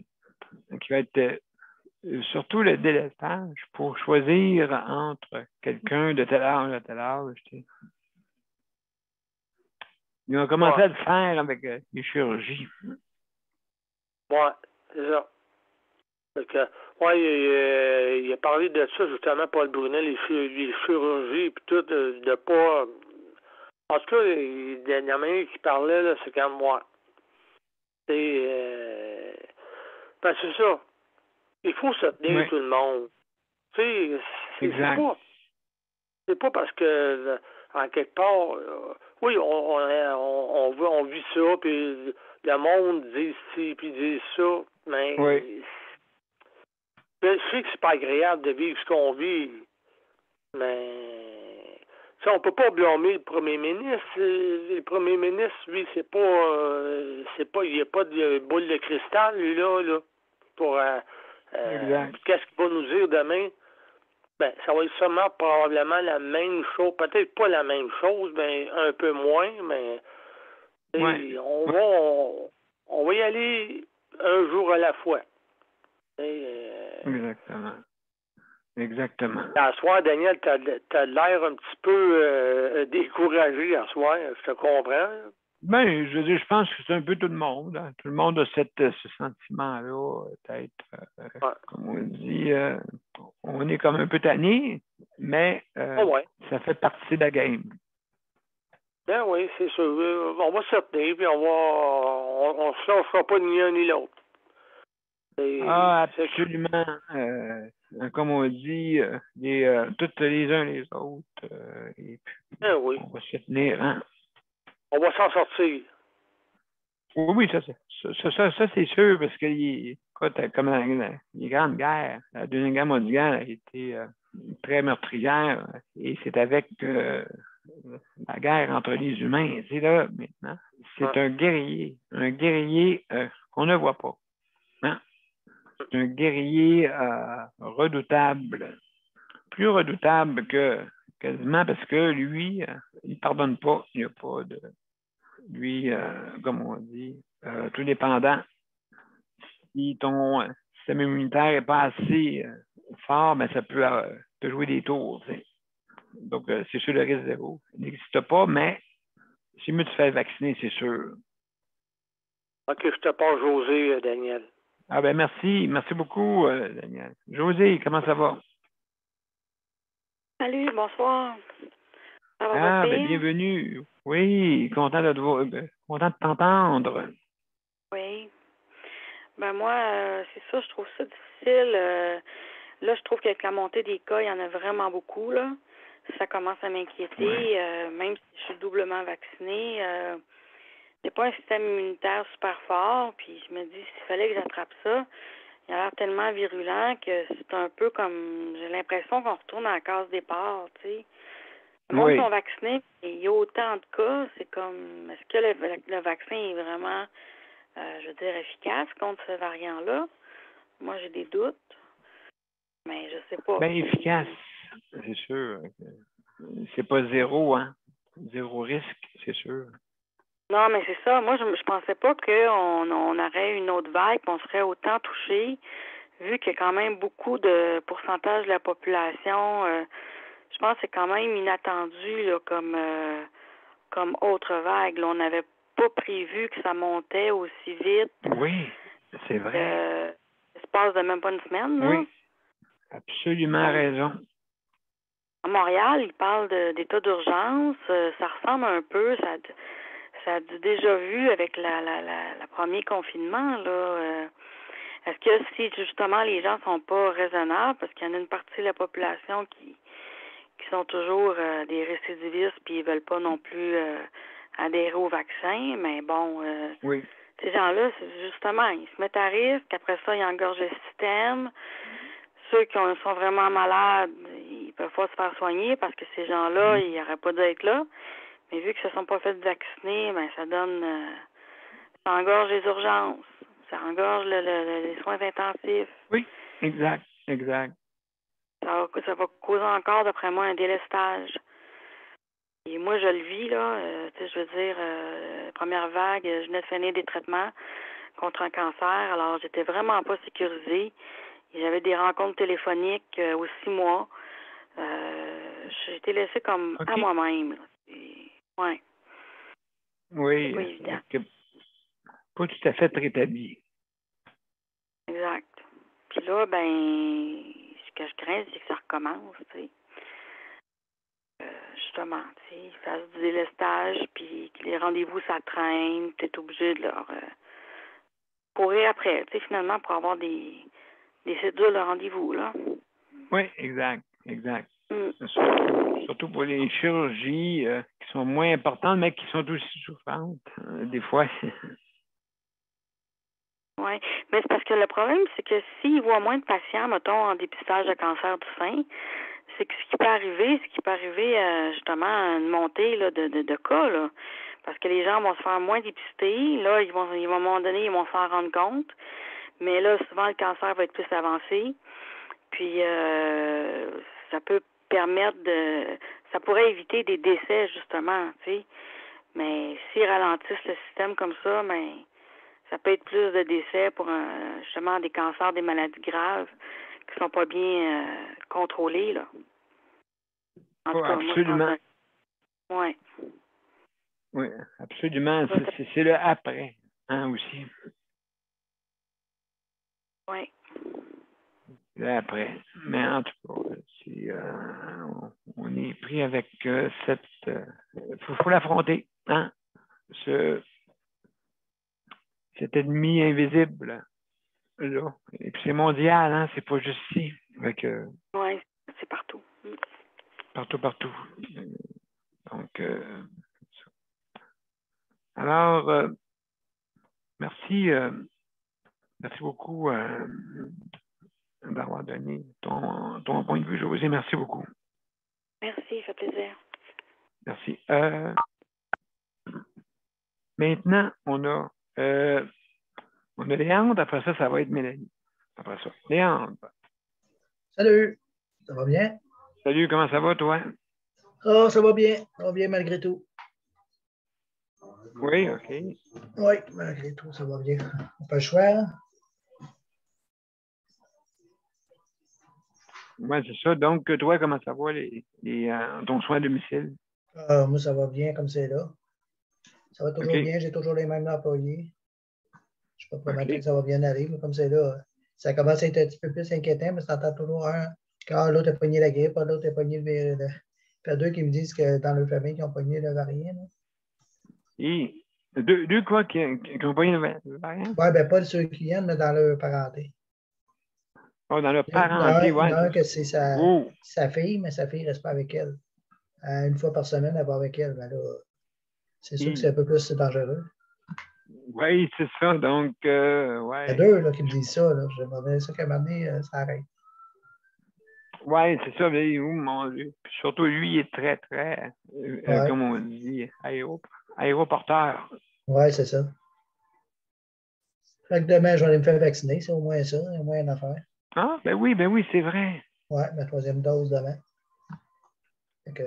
être... surtout le délestage pour choisir entre quelqu'un de tel âge à tel âge. Tu sais. Ils ont commencé à le faire avec les chirurgies.
Ouais, c'est ça. Donc, il a parlé de ça, justement, Paul Brunet, les chirurgies, puis tout, de pas... En tout cas, il y en a un qui parlait, là, c'est comme moi. C'est ça. Il faut se tenir tout le monde. Tu sais, c'est pas parce que, en quelque part, oui, on vit ça, puis le monde dit ci, puis dit ça, mais je sais que c'est pas agréable de vivre ce qu'on vit, mais on peut pas blâmer le premier ministre. Le premier ministre, lui, c'est pas, il n'y a pas de boule de cristal, lui, là pour qu'est-ce qu'il va nous dire demain. Ben, ça va être sûrement probablement la même chose, peut-être pas la même chose, mais un peu moins, mais on va y aller un jour à la fois.
Exactement.
À soir, Daniel, t'as l'air un petit peu découragé à soir, je te comprends.
Ben, je veux dire, je pense que c'est un peu tout le monde. Hein. Tout le monde a ce sentiment-là, peut-être, comme on dit, on est comme un peu tanné, mais ça fait partie de la game.
Ben oui, c'est sûr. On va se tenir, puis on ne fera pas ni un ni l'autre.
Absolument. Comme on dit, toutes les uns les autres. Et puis, on va se tenir, hein?
On va s'en sortir.
Oui, ça c'est sûr, parce que comme les grandes guerres, la Deuxième Guerre mondiale a été très meurtrière, et c'est avec la guerre entre les humains. C'est là, maintenant. C'est un guerrier qu'on ne voit pas. Hein? C'est un guerrier redoutable, plus redoutable que quasiment, parce que lui, il ne pardonne pas. Il n'y a pas de... Lui, comme on dit, tout dépendant. Si ton système immunitaire n'est pas assez fort, ben, ça peut jouer des tours. T'sais. Donc, c'est sûr, le risque zéro. Il n'existe pas, mais si mieux tu fais vacciner, c'est sûr.
OK, je te passe José, Daniel.
Ah ben merci. Merci beaucoup, Daniel. José, comment ça va?
Salut, bonsoir. Ça va
ben bienvenue. Oui, content de t'entendre.
Oui. Ben moi, c'est ça, je trouve ça difficile. Là, je trouve qu'avec la montée des cas, il y en a vraiment beaucoup, là. Ça commence à m'inquiéter. Même si je suis doublement vaccinée, j'ai pas un système immunitaire super fort. Puis je me dis, s'il fallait que j'attrape ça, il a l'air tellement virulent que c'est un peu comme... J'ai l'impression qu'on retourne à la case départ, tu sais. Les gens sont vaccinés et il y a autant de cas. C'est comme... Est-ce que le vaccin est vraiment, je veux dire, efficace contre ce variant-là? Moi, j'ai des doutes. Mais je sais pas.
Bien efficace, c'est sûr. C'est pas zéro, hein. Zéro risque, c'est sûr.
Non, mais c'est ça. Moi, je pensais pas qu'on aurait une autre vague, qu'on serait autant touché, vu qu'il y a quand même beaucoup de pourcentage de la population. Je pense que c'est quand même inattendu là, comme autre vague. Là, on n'avait pas prévu que ça montait aussi vite.
Oui, c'est vrai.
Ça se passe de même pas une semaine. Là.
Oui, absolument raison.
À Montréal, ils parlent d'état d'urgence. Ça ressemble un peu, ça a déjà vu avec le premier confinement, là. Est-ce que si justement les gens sont pas raisonnables, parce qu'il y en a une partie de la population qui sont toujours des récidivistes puis ils veulent pas non plus adhérer au vaccin, mais bon, ces gens-là, justement, ils se mettent à risque, après ça, ils engorgent le système. Ceux qui sont vraiment malades, ils peuvent pas se faire soigner parce que ces gens-là, ils n'auraient pas dû être là. Mais vu qu'ils ne se sont pas fait vacciner, ben ça donne... ça engorge les urgences. Ça engorge les soins intensifs.
Oui, exact.
Ça va causer encore, d'après moi, un délestage. Et moi, je le vis, là. Je veux dire, première vague, je venais de finir des traitements contre un cancer. Alors, j'étais vraiment pas sécurisée. J'avais des rencontres téléphoniques aux 6 mois. J'ai été laissée comme à moi-même. Ouais.
Oui,
pas évident.
Pas tout à fait rétabli.
Exact. Puis là, ben, ce que je crains, c'est que ça recommence, tu sais. Justement, tu sais, ils fassent du délestage, puis que les rendez-vous, ça traîne, tu es obligé de leur courir après, tu sais, finalement, pour avoir des cédules de rendez-vous, là.
Oui, exact.
Mm.
Surtout pour les chirurgies qui sont moins importantes, mais qui sont aussi souffrantes. Des fois,
Oui, mais c'est parce que le problème, c'est que s'ils voient moins de patients, mettons, en dépistage de cancer du sein, c'est que ce qui peut arriver, justement, à une montée là, de cas, là. Parce que les gens vont se faire moins dépister. Là, à un moment donné, ils vont s'en rendre compte. Mais là, souvent, le cancer va être plus avancé. Puis, ça peut permettre ça pourrait éviter des décès, justement, tu sais. Mais s'ils ralentissent le système comme ça, ben, ça peut être plus de décès pour, justement, des cancers, des maladies graves qui sont pas bien contrôlées, là. En tout cas,
absolument.
Oui.
Oui, absolument. C'est le après, hein, aussi.
Oui.
Le après. Mais en tout cas, on est pris avec cette... faut l'affronter, hein? Cet ennemi invisible, là. Et puis c'est mondial, hein? C'est pas juste ici.
Oui, c'est partout.
Partout. Donc, alors, merci beaucoup d'avoir donné ton point de vue, José. Merci beaucoup.
Merci, ça fait plaisir.
Merci. Maintenant, on a Léandre. Après ça va être Mélanie. Après ça, Léandre.
Salut, ça va bien?
Salut, comment ça va, toi?
Oh, ça va bien malgré tout.
Oui, OK.
Oui, malgré tout, ça va bien. On n'a pas le choix, hein?
Oui, c'est ça. Donc, toi, comment ça va, ton soin à domicile?
Moi, ça va bien comme c'est là. Ça va toujours bien, j'ai toujours les mêmes employés. Je ne peux pas promettre que ça va bien aller, mais comme c'est là, ça commence à être un petit peu plus inquiétant, mais ça entend toujours un. Quand l'autre a pogné la grippe, l'autre a pogné le. Il y a deux qui me disent que dans leur famille, ils ont pogné le variant.
Et deux quoi qui ont pogné le variant?
Oui, bien pas ceux qui viennent, mais dans leur parenté.
Oh, dans leur parenté, oui.
Il y en a un que c'est sa fille, mais sa fille ne reste pas avec elle. Une fois par semaine, elle va avec elle. Ben là, c'est sûr que c'est un peu plus dangereux.
Oui, c'est ça. Donc, ouais.
Il y a deux là, qui me disent ça. J'aimerais bien ça qu'à un moment donné, ça arrête.
Oui, c'est ça. Mais, mon Dieu. Puis surtout, lui, il est très, très, comme on dit, aéroporteur.
Oui, c'est ça. Fait que demain, je vais aller me faire vacciner. C'est au moins ça. Il y a au moins une affaire.
Ah, ben oui, c'est vrai.
Oui, ma 3e dose demain. Fait que,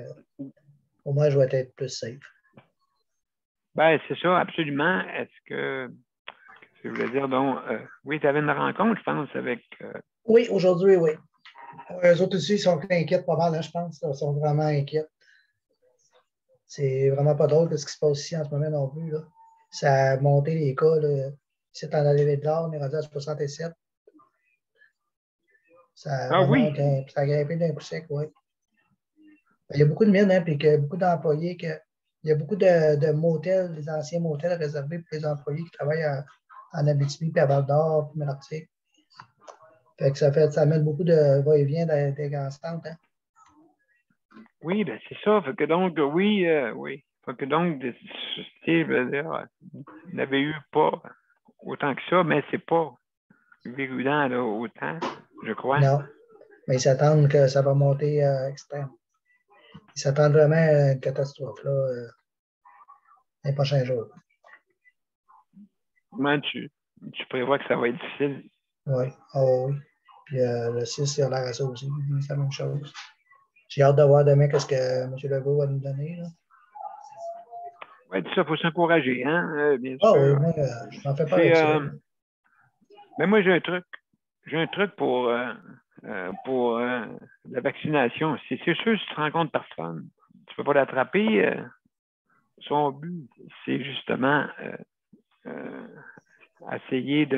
au moins, je vais être plus safe.
Ben, c'est ça, absolument. Est-ce que je voulais dire, donc, oui, tu avais une rencontre, je pense, avec.
Oui, aujourd'hui, oui. Eux autres aussi, ils sont inquiets pas mal, hein, je pense. Ils sont vraiment inquiets. C'est vraiment pas drôle ce qui se passe ici en ce moment non plus. Là. Ça a monté les cas. Là. Ici, en arrivé de l'or, on est rendu à 67. Ça remonte, ça a grimpé d'un coup sec, oui. Il y a beaucoup de mines, hein, puis beaucoup d'employés. Il y a beaucoup de motels, des anciens motels réservés pour les employés qui travaillent en Abitibi, puis à Val-d'Or, puis Malartic. Fait que ça amène beaucoup de va-et-vient des grands centres. Hein.
Oui, ben c'est ça. Fait que donc, oui. Fait que donc, je veux dire, il n'avait eu pas autant que ça, mais c'est pas virulent là, autant, je crois.
Non, mais ils s'attendent que ça va monter extrême. Ils s'attendent vraiment à une catastrophe là, les prochains jours.
Comment tu prévois que ça va être difficile?
Oui, oui. Puis le 6, il a l'air à ça aussi. C'est la même chose. J'ai hâte de voir demain ce que M. Legault va nous donner. Là.
Oui, tout ça, il faut s'encourager, hein, bien sûr.
Oui, moi, je m'en fais pas avec ça.
Mais moi, j'ai un truc. J'ai un truc pour la vaccination. C'est sûr, si tu rencontres personne, tu ne peux pas l'attraper. Son but, c'est justement essayer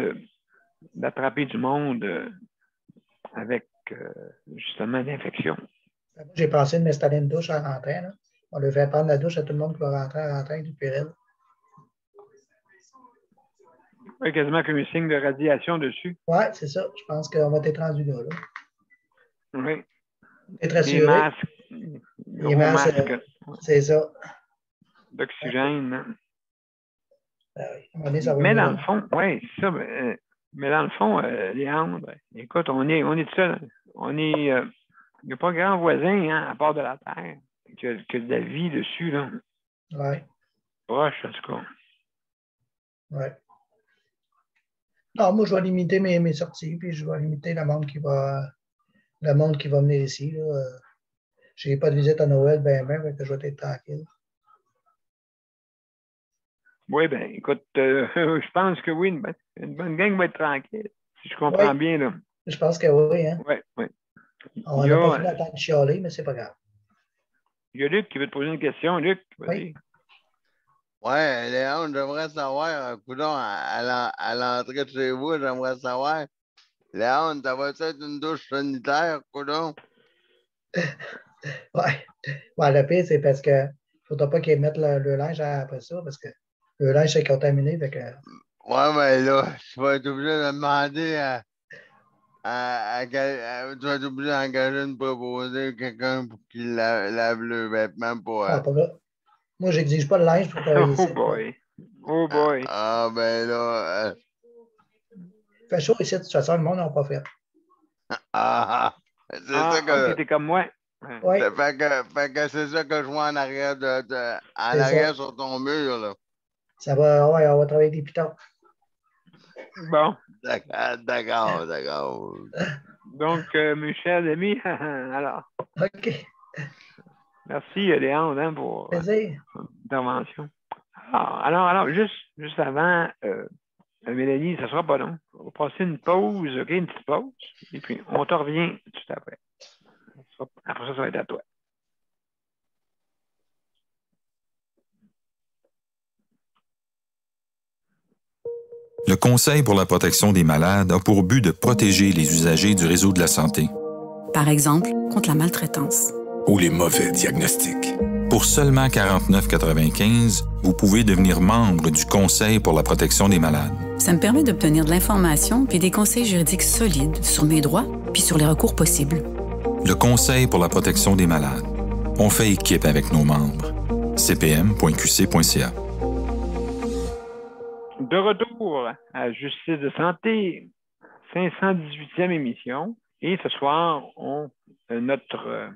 d'attraper du monde avec justement l'infection.
J'ai pensé de m'installer une douche en rentrant. Là. On lui fait prendre la douche à tout le monde qui va rentrer avec du péril.
Oui, quasiment comme un signe de radiation dessus.
Oui, c'est ça. Je pense qu'on va être rendu là.
Oui.
Être assuré.
Les masques.
Les masques, c'est ça.
D'oxygène. Hein.
Ben oui.
Mais dans le fond, oui, c'est ça. Mais dans le fond, Léandre, écoute, on est tout seul. Il n'y a pas grand voisin, hein, à part de la Terre, que de la vie dessus, là.
Oui.
Proche, en tout cas.
Oui. Non, moi, je vais limiter mes sorties, puis je vais limiter le monde qui va venir ici. Je n'ai pas de visite à Noël, que je vais être tranquille.
Oui, bien, écoute, je pense que oui, une bonne gang va être tranquille, si je comprends bien, là.
Je pense que oui, hein?
Oui, oui.
On n'a pas fini d'attendre de chialer, mais c'est pas grave.
Il y a Luc qui veut te poser une question. Luc,
vas-y. Oui, Léon, j'aimerais savoir, coudonc, à l'entrée de chez vous, j'aimerais savoir, Léon, ça va être une douche sanitaire, coudonc?
Oui. Ouais, le pire, c'est parce que ne faudra pas qu'ils mettent le linge après ça, parce que le linge est contaminé.
Oui, mais là, tu vas être obligé de demander tu vas être obligé d'engager une proposée, quelqu'un pour qu'il lave le vêtement pour.
Moi, je n'exige pas le linge pour travailler ici.
Oh boy. Oh boy.
Ben là.
Il fait chaud ici, de toute façon, le monde n'a pas fait.
C'est ça que.
T'es comme moi.
Oui.
Fait que c'est ça que je vois en arrière sur ton mur, là.
Ça va, ouais, on va travailler des pitons.
Bon.
D'accord.
Donc, mes chers amis, alors.
OK.
Merci, Léandre, hein, pour l'intervention. Alors, juste avant, Mélanie, ça ne sera pas long. On va passer une pause, OK, une petite pause, et puis on te revient tout après. Après ça va être à toi.
Le Conseil pour la protection des malades a pour but de protéger les usagers du réseau de la santé.
Par exemple, contre la maltraitance.
Ou les mauvais diagnostics.
Pour seulement 49,95 $, vous pouvez devenir membre du Conseil pour la protection des malades.
Ça me permet d'obtenir de l'information puis des conseils juridiques solides sur mes droits puis sur les recours possibles.
Le Conseil pour la protection des malades. On fait équipe avec nos membres. cpm.qc.ca.
De retour à Justice de santé, 518e émission. Et ce soir, notre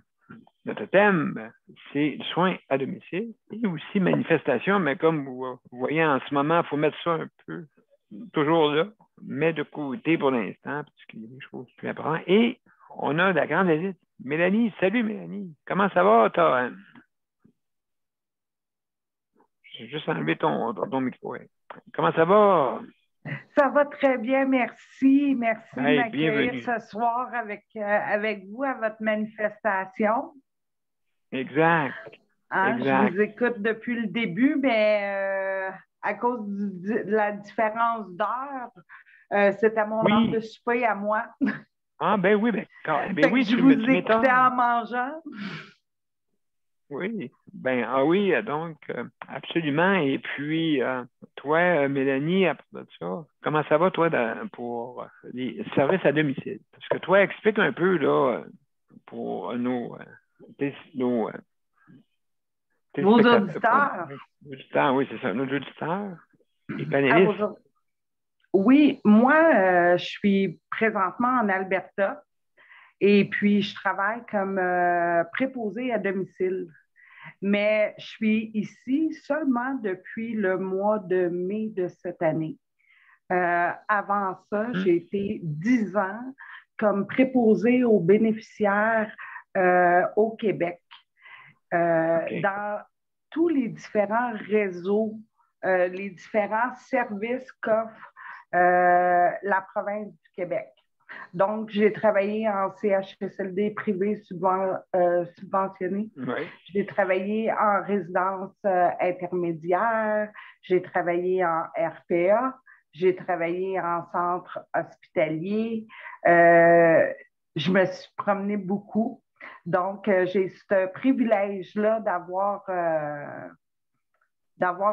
thème, c'est soins à domicile et aussi manifestation, mais comme vous voyez en ce moment, il faut mettre ça un peu toujours là, mais de côté pour l'instant, parce qu'il y a des choses plus importantes. Et on a la grande visite. Mélanie, salut Mélanie. Comment ça va, toi? J'ai juste enlevé ton micro. Comment ça va?
Ça va très bien, merci. Merci de m'accueillir
bienvenue.
ce soir avec vous à votre manifestation.
Exact. Exact.
Je vous écoute depuis le début, mais à cause de la différence d'heure, c'était mon heure de souper à moi.
Ah, ben oui,
je vous écoutais en mangeant.
Oui, donc, absolument. Et puis, toi, Mélanie, à part de ça, comment ça va, toi, pour les services à domicile? Parce que toi, explique un peu, là, pour nos
auditeurs.
Oui, c'est ça, nos auditeurs, les panélistes.
Oui, moi, je suis présentement en Alberta et puis je travaille comme préposée à domicile. Mais je suis ici seulement depuis le mois de mai de cette année. Avant ça, j'ai été 10 ans comme préposée aux bénéficiaires au Québec. Dans tous les différents réseaux, les différents services qu'offre la province du Québec. Donc, j'ai travaillé en CHSLD privé subventionné.
Oui.
J'ai travaillé en résidence intermédiaire. J'ai travaillé en RPA. J'ai travaillé en centre hospitalier. Je me suis promenée beaucoup. Donc, j'ai ce privilège-là d'avoir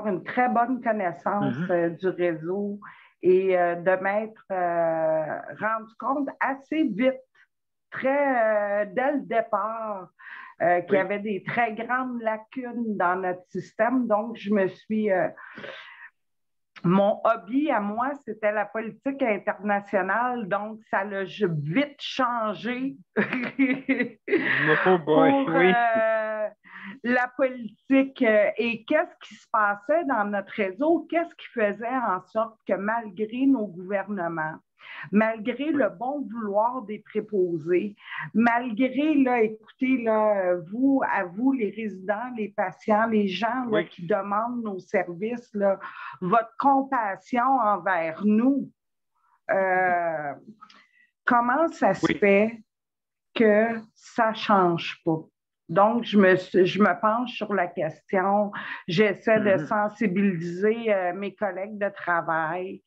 une très bonne connaissance du réseau et de m'être rendu compte assez vite, dès le départ, qu'il y avait des très grandes lacunes dans notre système. Donc, je me suis... mon hobby à moi, c'était la politique internationale, donc ça l'a vite changé pour la politique. Et qu'est-ce qui se passait dans notre réseau? Qu'est-ce qui faisait en sorte que malgré nos gouvernements, malgré le bon vouloir des préposés, malgré, là, écoutez, là, à vous, les résidents, les patients, les gens là, qui demandent nos services, là, votre compassion envers nous, comment ça se fait que ça ne change pas? Donc, je me penche sur la question, j'essaie de sensibiliser mes collègues de travail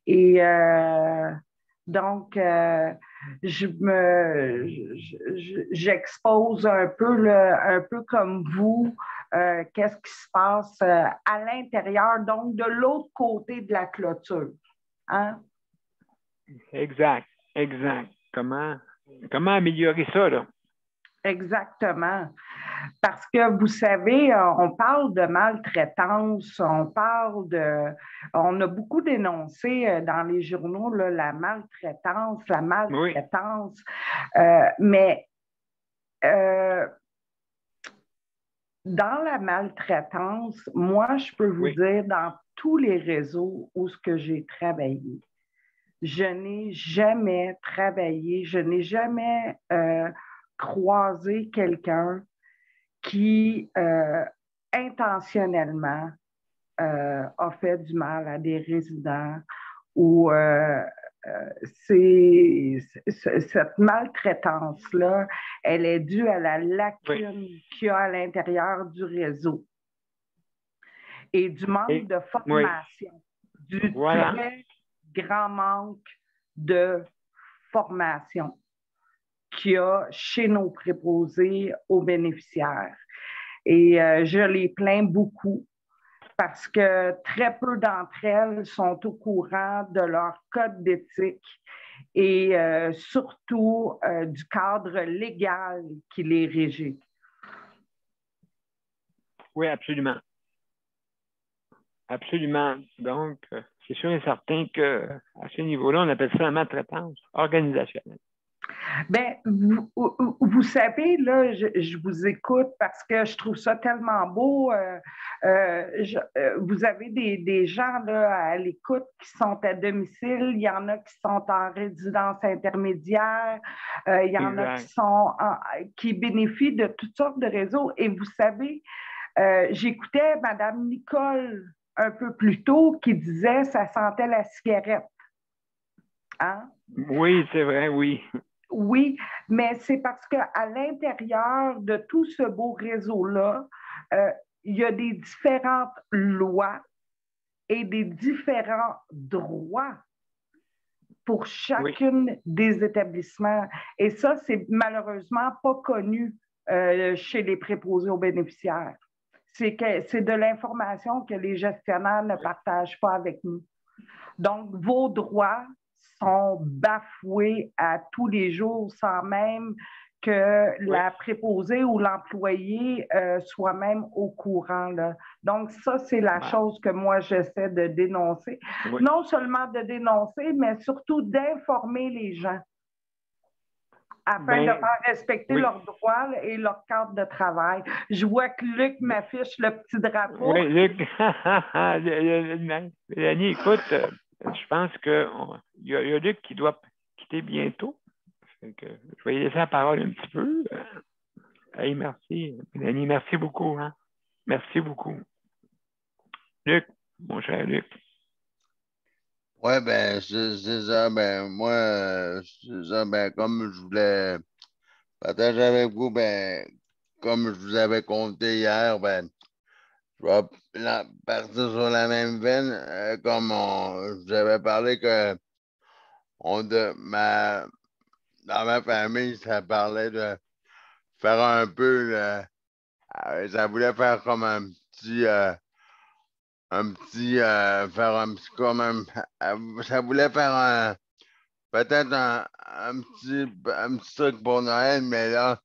et donc, j'expose un peu comme vous, qu'est-ce qui se passe à l'intérieur, donc de l'autre côté de la clôture. Hein?
Exact. Comment améliorer ça, là?
Exactement. Parce que vous savez, on parle de maltraitance, on a beaucoup dénoncé dans les journaux là, la maltraitance, mais dans la maltraitance, moi, je peux vous dire, dans tous les réseaux où ce que j'ai travaillé, je n'ai jamais travaillé, je n'ai jamais croisé quelqu'un qui intentionnellement a fait du mal à des résidents ou cette maltraitance-là, elle est due à la lacune qu'il y a à l'intérieur du réseau et du manque de formation, du très grand manque de formation qu'il y a chez nos préposés aux bénéficiaires. Et je les plains beaucoup parce que très peu d'entre elles sont au courant de leur code d'éthique et surtout du cadre légal qui les régit.
Oui, absolument. Absolument. Donc, c'est sûr et certain qu'à ce niveau-là, on appelle ça la maltraitance organisationnelle.
Bien, vous savez, là, je vous écoute parce que je trouve ça tellement beau. Vous avez des gens là, à l'écoute qui sont à domicile, il y en a qui sont en résidence intermédiaire, il y en a qui bénéficient de toutes sortes de réseaux. Et vous savez, j'écoutais Mme Nicole un peu plus tôt qui disait ça sentait la cigarette. Hein?
Oui, c'est vrai, oui.
Oui, mais c'est parce qu'à l'intérieur de tout ce beau réseau-là, il y a des différentes lois et des différents droits pour chacune des établissements. Et ça, c'est malheureusement pas connu chez les préposés aux bénéficiaires. C'est de l'information que les gestionnaires ne partagent pas avec nous. Donc, vos droits sont bafoués à tous les jours sans même que la préposée ou l'employé soit même au courant. Là. Donc, ça, c'est la chose que moi, j'essaie de dénoncer. Oui. Non seulement de dénoncer, mais surtout d'informer les gens afin de faire respecter leurs droits et leur cadre de travail. Je vois que Luc m'affiche le petit drapeau.
Oui, Luc. Mélanie, écoute, je pense qu'il y a Luc qui doit quitter bientôt. Je vais lui laisser la parole un petit peu. Hey, merci, Mélanie. Merci beaucoup. Hein? Merci beaucoup. Luc, mon cher Luc.
Ouais, ben, c'est ça. Ben, moi, c'est ça. Ben, comme je voulais partager avec vous, ben, comme je vous avais compté hier, ben, je vais partir sur la même veine. Je vous avais parlé que dans ma famille, ça parlait de faire un peu, ça voulait faire comme faire un petit, comme ça voulait faire peut-être un petit truc pour Noël, mais là,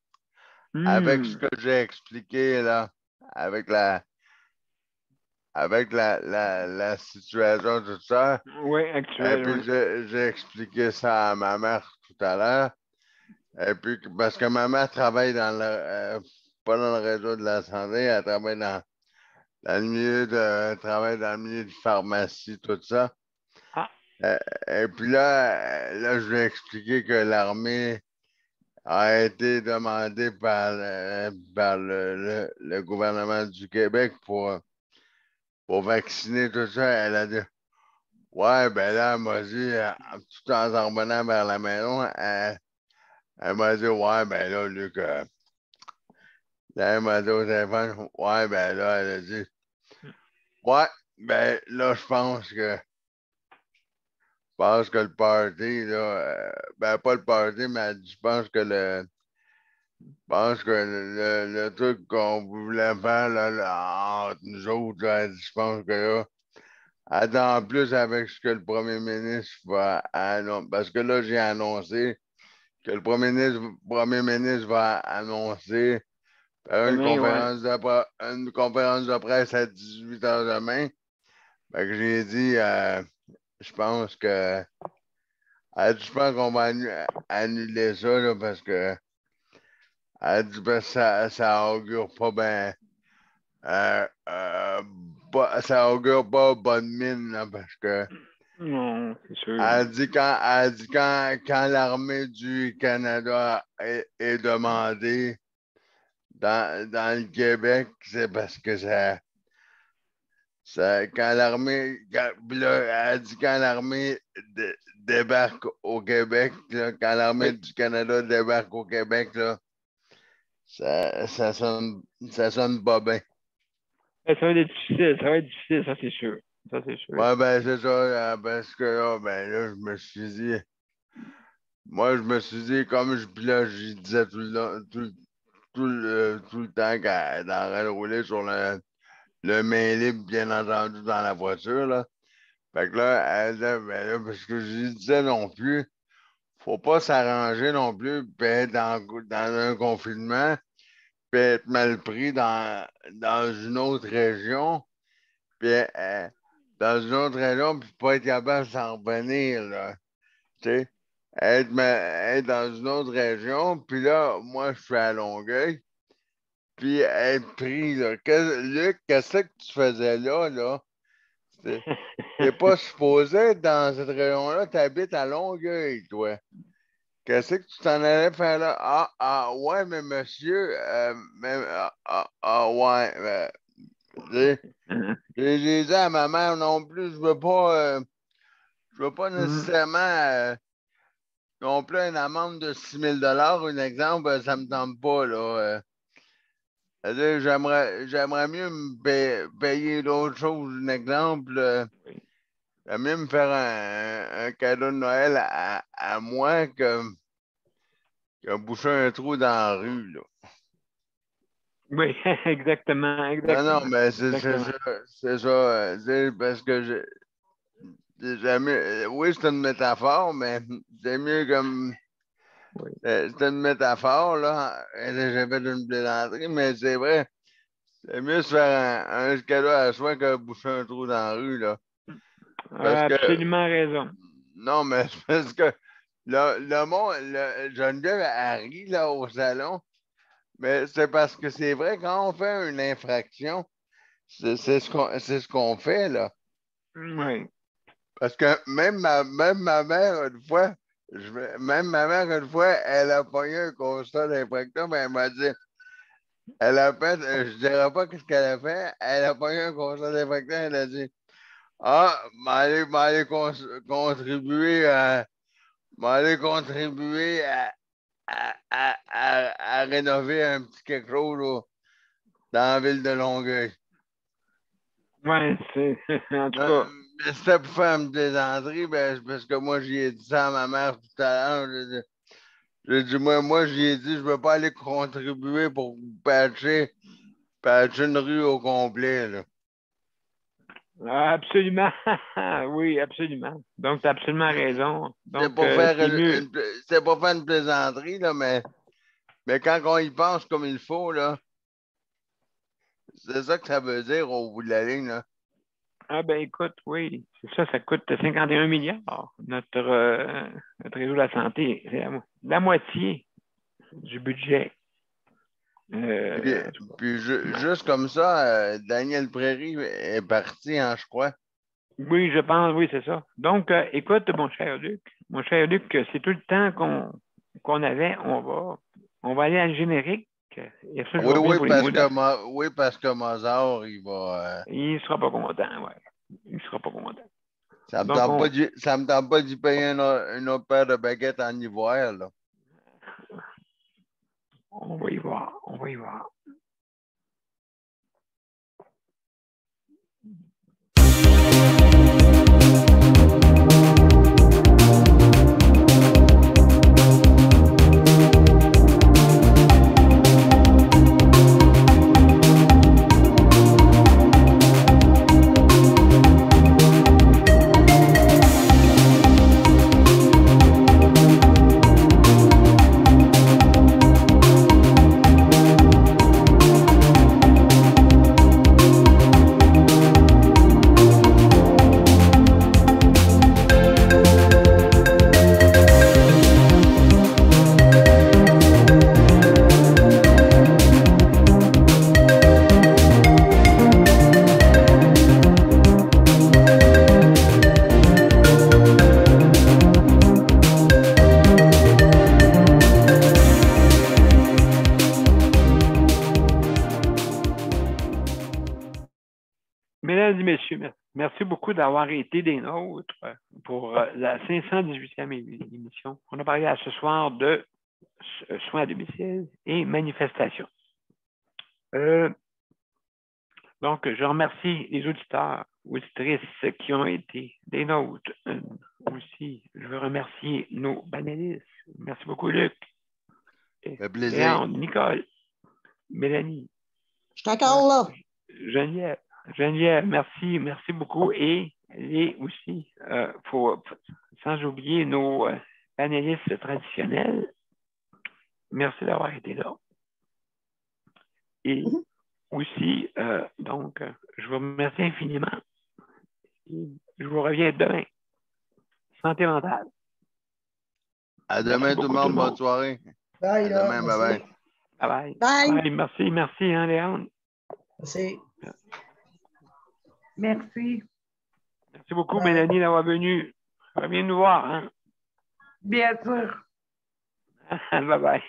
avec ce que j'ai expliqué, là, avec la situation, tout ça.
Oui,
Et
actuel,
puis,
oui.
j'ai expliqué ça à ma mère tout à l'heure. Et puis, parce que ma mère travaille pas dans le réseau de la santé, elle travaille travaille dans le milieu de pharmacie, tout ça.
Ah.
Et puis là, je lui ai expliqué que l'armée a été demandée par le gouvernement du Québec pour vacciner tout ça. Elle a dit, ouais, ben là, elle m'a dit, tout en s'en revenant vers la maison, elle m'a dit, ouais, ben là, Luc, là, elle m'a dit au téléphone, ouais, ben là, elle a dit, ouais, ben là, je pense que le party, là, ben pas le party, mais elle dit, je pense que le truc qu'on voulait faire là, entre nous autres, là, elle dit, je pense que là, attends plus avec ce que le premier ministre va annoncer, parce que là, j'ai annoncé que le premier ministre va annoncer
Demain,
une conférence de presse à 18 h demain. Fait que j'ai dit, je pense qu'on va annuler ça là, parce que elle dit, ben, ça augure pas bien. Ça augure pas bonne mine là, parce que
non, c'est sûr.
elle dit quand l'armée du Canada est demandée dans le Québec, c'est parce que quand elle dit quand l'armée débarque au Québec, là, quand l'armée du Canada débarque au Québec, là, ça sonne pas bien.
Ça va être difficile, ça c'est sûr. Ça c'est sûr.
Ouais, ben c'est ça, parce que là, ben là, je me suis dit, puis là, je disais tout le temps qu'elle est en train de rouler sur le main libre, bien entendu, dans la voiture, là. Fait que là, elle disait, ben là, parce que je disais non plus, faut pas s'arranger non plus, puis être dans un confinement, puis être mal pris dans une autre région, puis dans une autre région, puis pas être capable de s'en revenir, là. Tu sais, être dans une autre région, puis là, moi, je suis à Longueuil, puis être pris, là. Luc, qu'est-ce que tu faisais là? T'es pas supposé être dans cette région-là, tu habites à Longueuil, toi. Qu'est-ce que tu t'en allais faire là? Ouais, mais monsieur, ouais. J'ai dit à ma mère non plus, je veux pas nécessairement non plus une amende de 6 000 un exemple, ça me tente pas, là. J'aimerais mieux me payer d'autres choses, un exemple. J'aimerais mieux me faire un cadeau de Noël à moi que boucher un trou dans la rue, là.
Oui, exactement.
Non, mais c'est ça. Parce que oui, c'est une métaphore, mais c'est mieux comme.
Oui.
C'est une métaphore, là. J'avais une plaisanterie, mais c'est vrai. C'est mieux se faire un cadeau à soi que boucher un trou dans la rue, là.
Absolument raison.
Non, mais c'est parce que le monde, Geneviève a ri, là, au salon. Mais c'est parce que c'est vrai, quand on fait une infraction, c'est ce qu'on fait, là.
Oui.
Parce que même ma mère, une fois, elle a pogné un constat d'infraction, mais elle m'a dit, elle a fait, je dirais pas ce qu'elle a fait, elle a pogné un constat d'infraction, elle a dit, Ah, m'aller contribuer à rénover un petit quelque chose là, dans la ville de Longueuil.
Ouais, c'est. En tout cas.
Mais c'était pour faire une plaisanterie, parce que moi, j'y ai dit ça à ma mère tout à l'heure. J'ai dit, moi, j'y ai dit, je ne veux pas aller contribuer pour patcher une rue au complet, là.
Absolument. Oui, absolument. Donc, tu as absolument raison. Donc,
c'est pas faire une plaisanterie, là, mais quand on y pense comme il faut, là, c'est ça que ça veut dire au bout de la ligne, là.
Ah ben écoute, oui, c'est ça, ça coûte 51 milliards. Notre réseau de la santé, c'est la moitié du budget.
Puis juste comme ça, Daniel Prairie est parti, hein, je crois.
Oui, je pense, oui, c'est ça. Donc, écoute, mon cher Luc, c'est tout le temps qu'on avait. On va aller à le générique. Et ça,
Oui, parce que Mozart, il va.
Il sera pas content, ouais. Il sera pas content.
Ça me tente pas d'y payer une autre paire de baguettes en ivoire, là.
On va y voir, on va y voir. Mesdames et messieurs, merci beaucoup d'avoir été des nôtres pour la 518e émission. On a parlé à ce soir de soins à domicile et manifestations. Donc, je remercie les auditeurs, auditrices qui ont été des nôtres. Aussi, je veux remercier nos panélistes. Merci beaucoup, Luc.
Plaisir.
Nicole, Mélanie.
Je suis encore là.
Geneviève, merci beaucoup. Et aussi, sans oublier nos panélistes traditionnels, merci d'avoir été là. Et aussi, donc, je vous remercie infiniment. Et je vous reviens demain. Santé mentale.
À demain, tout le monde. Bonne soirée.
Bye.
À demain, bye.
Bye.
Bye.
Merci, hein, Léon.
Merci.
Merci.
Merci beaucoup, Mélanie, d'avoir venu. Reviens nous voir. Hein?
Bien sûr.
Bye-bye.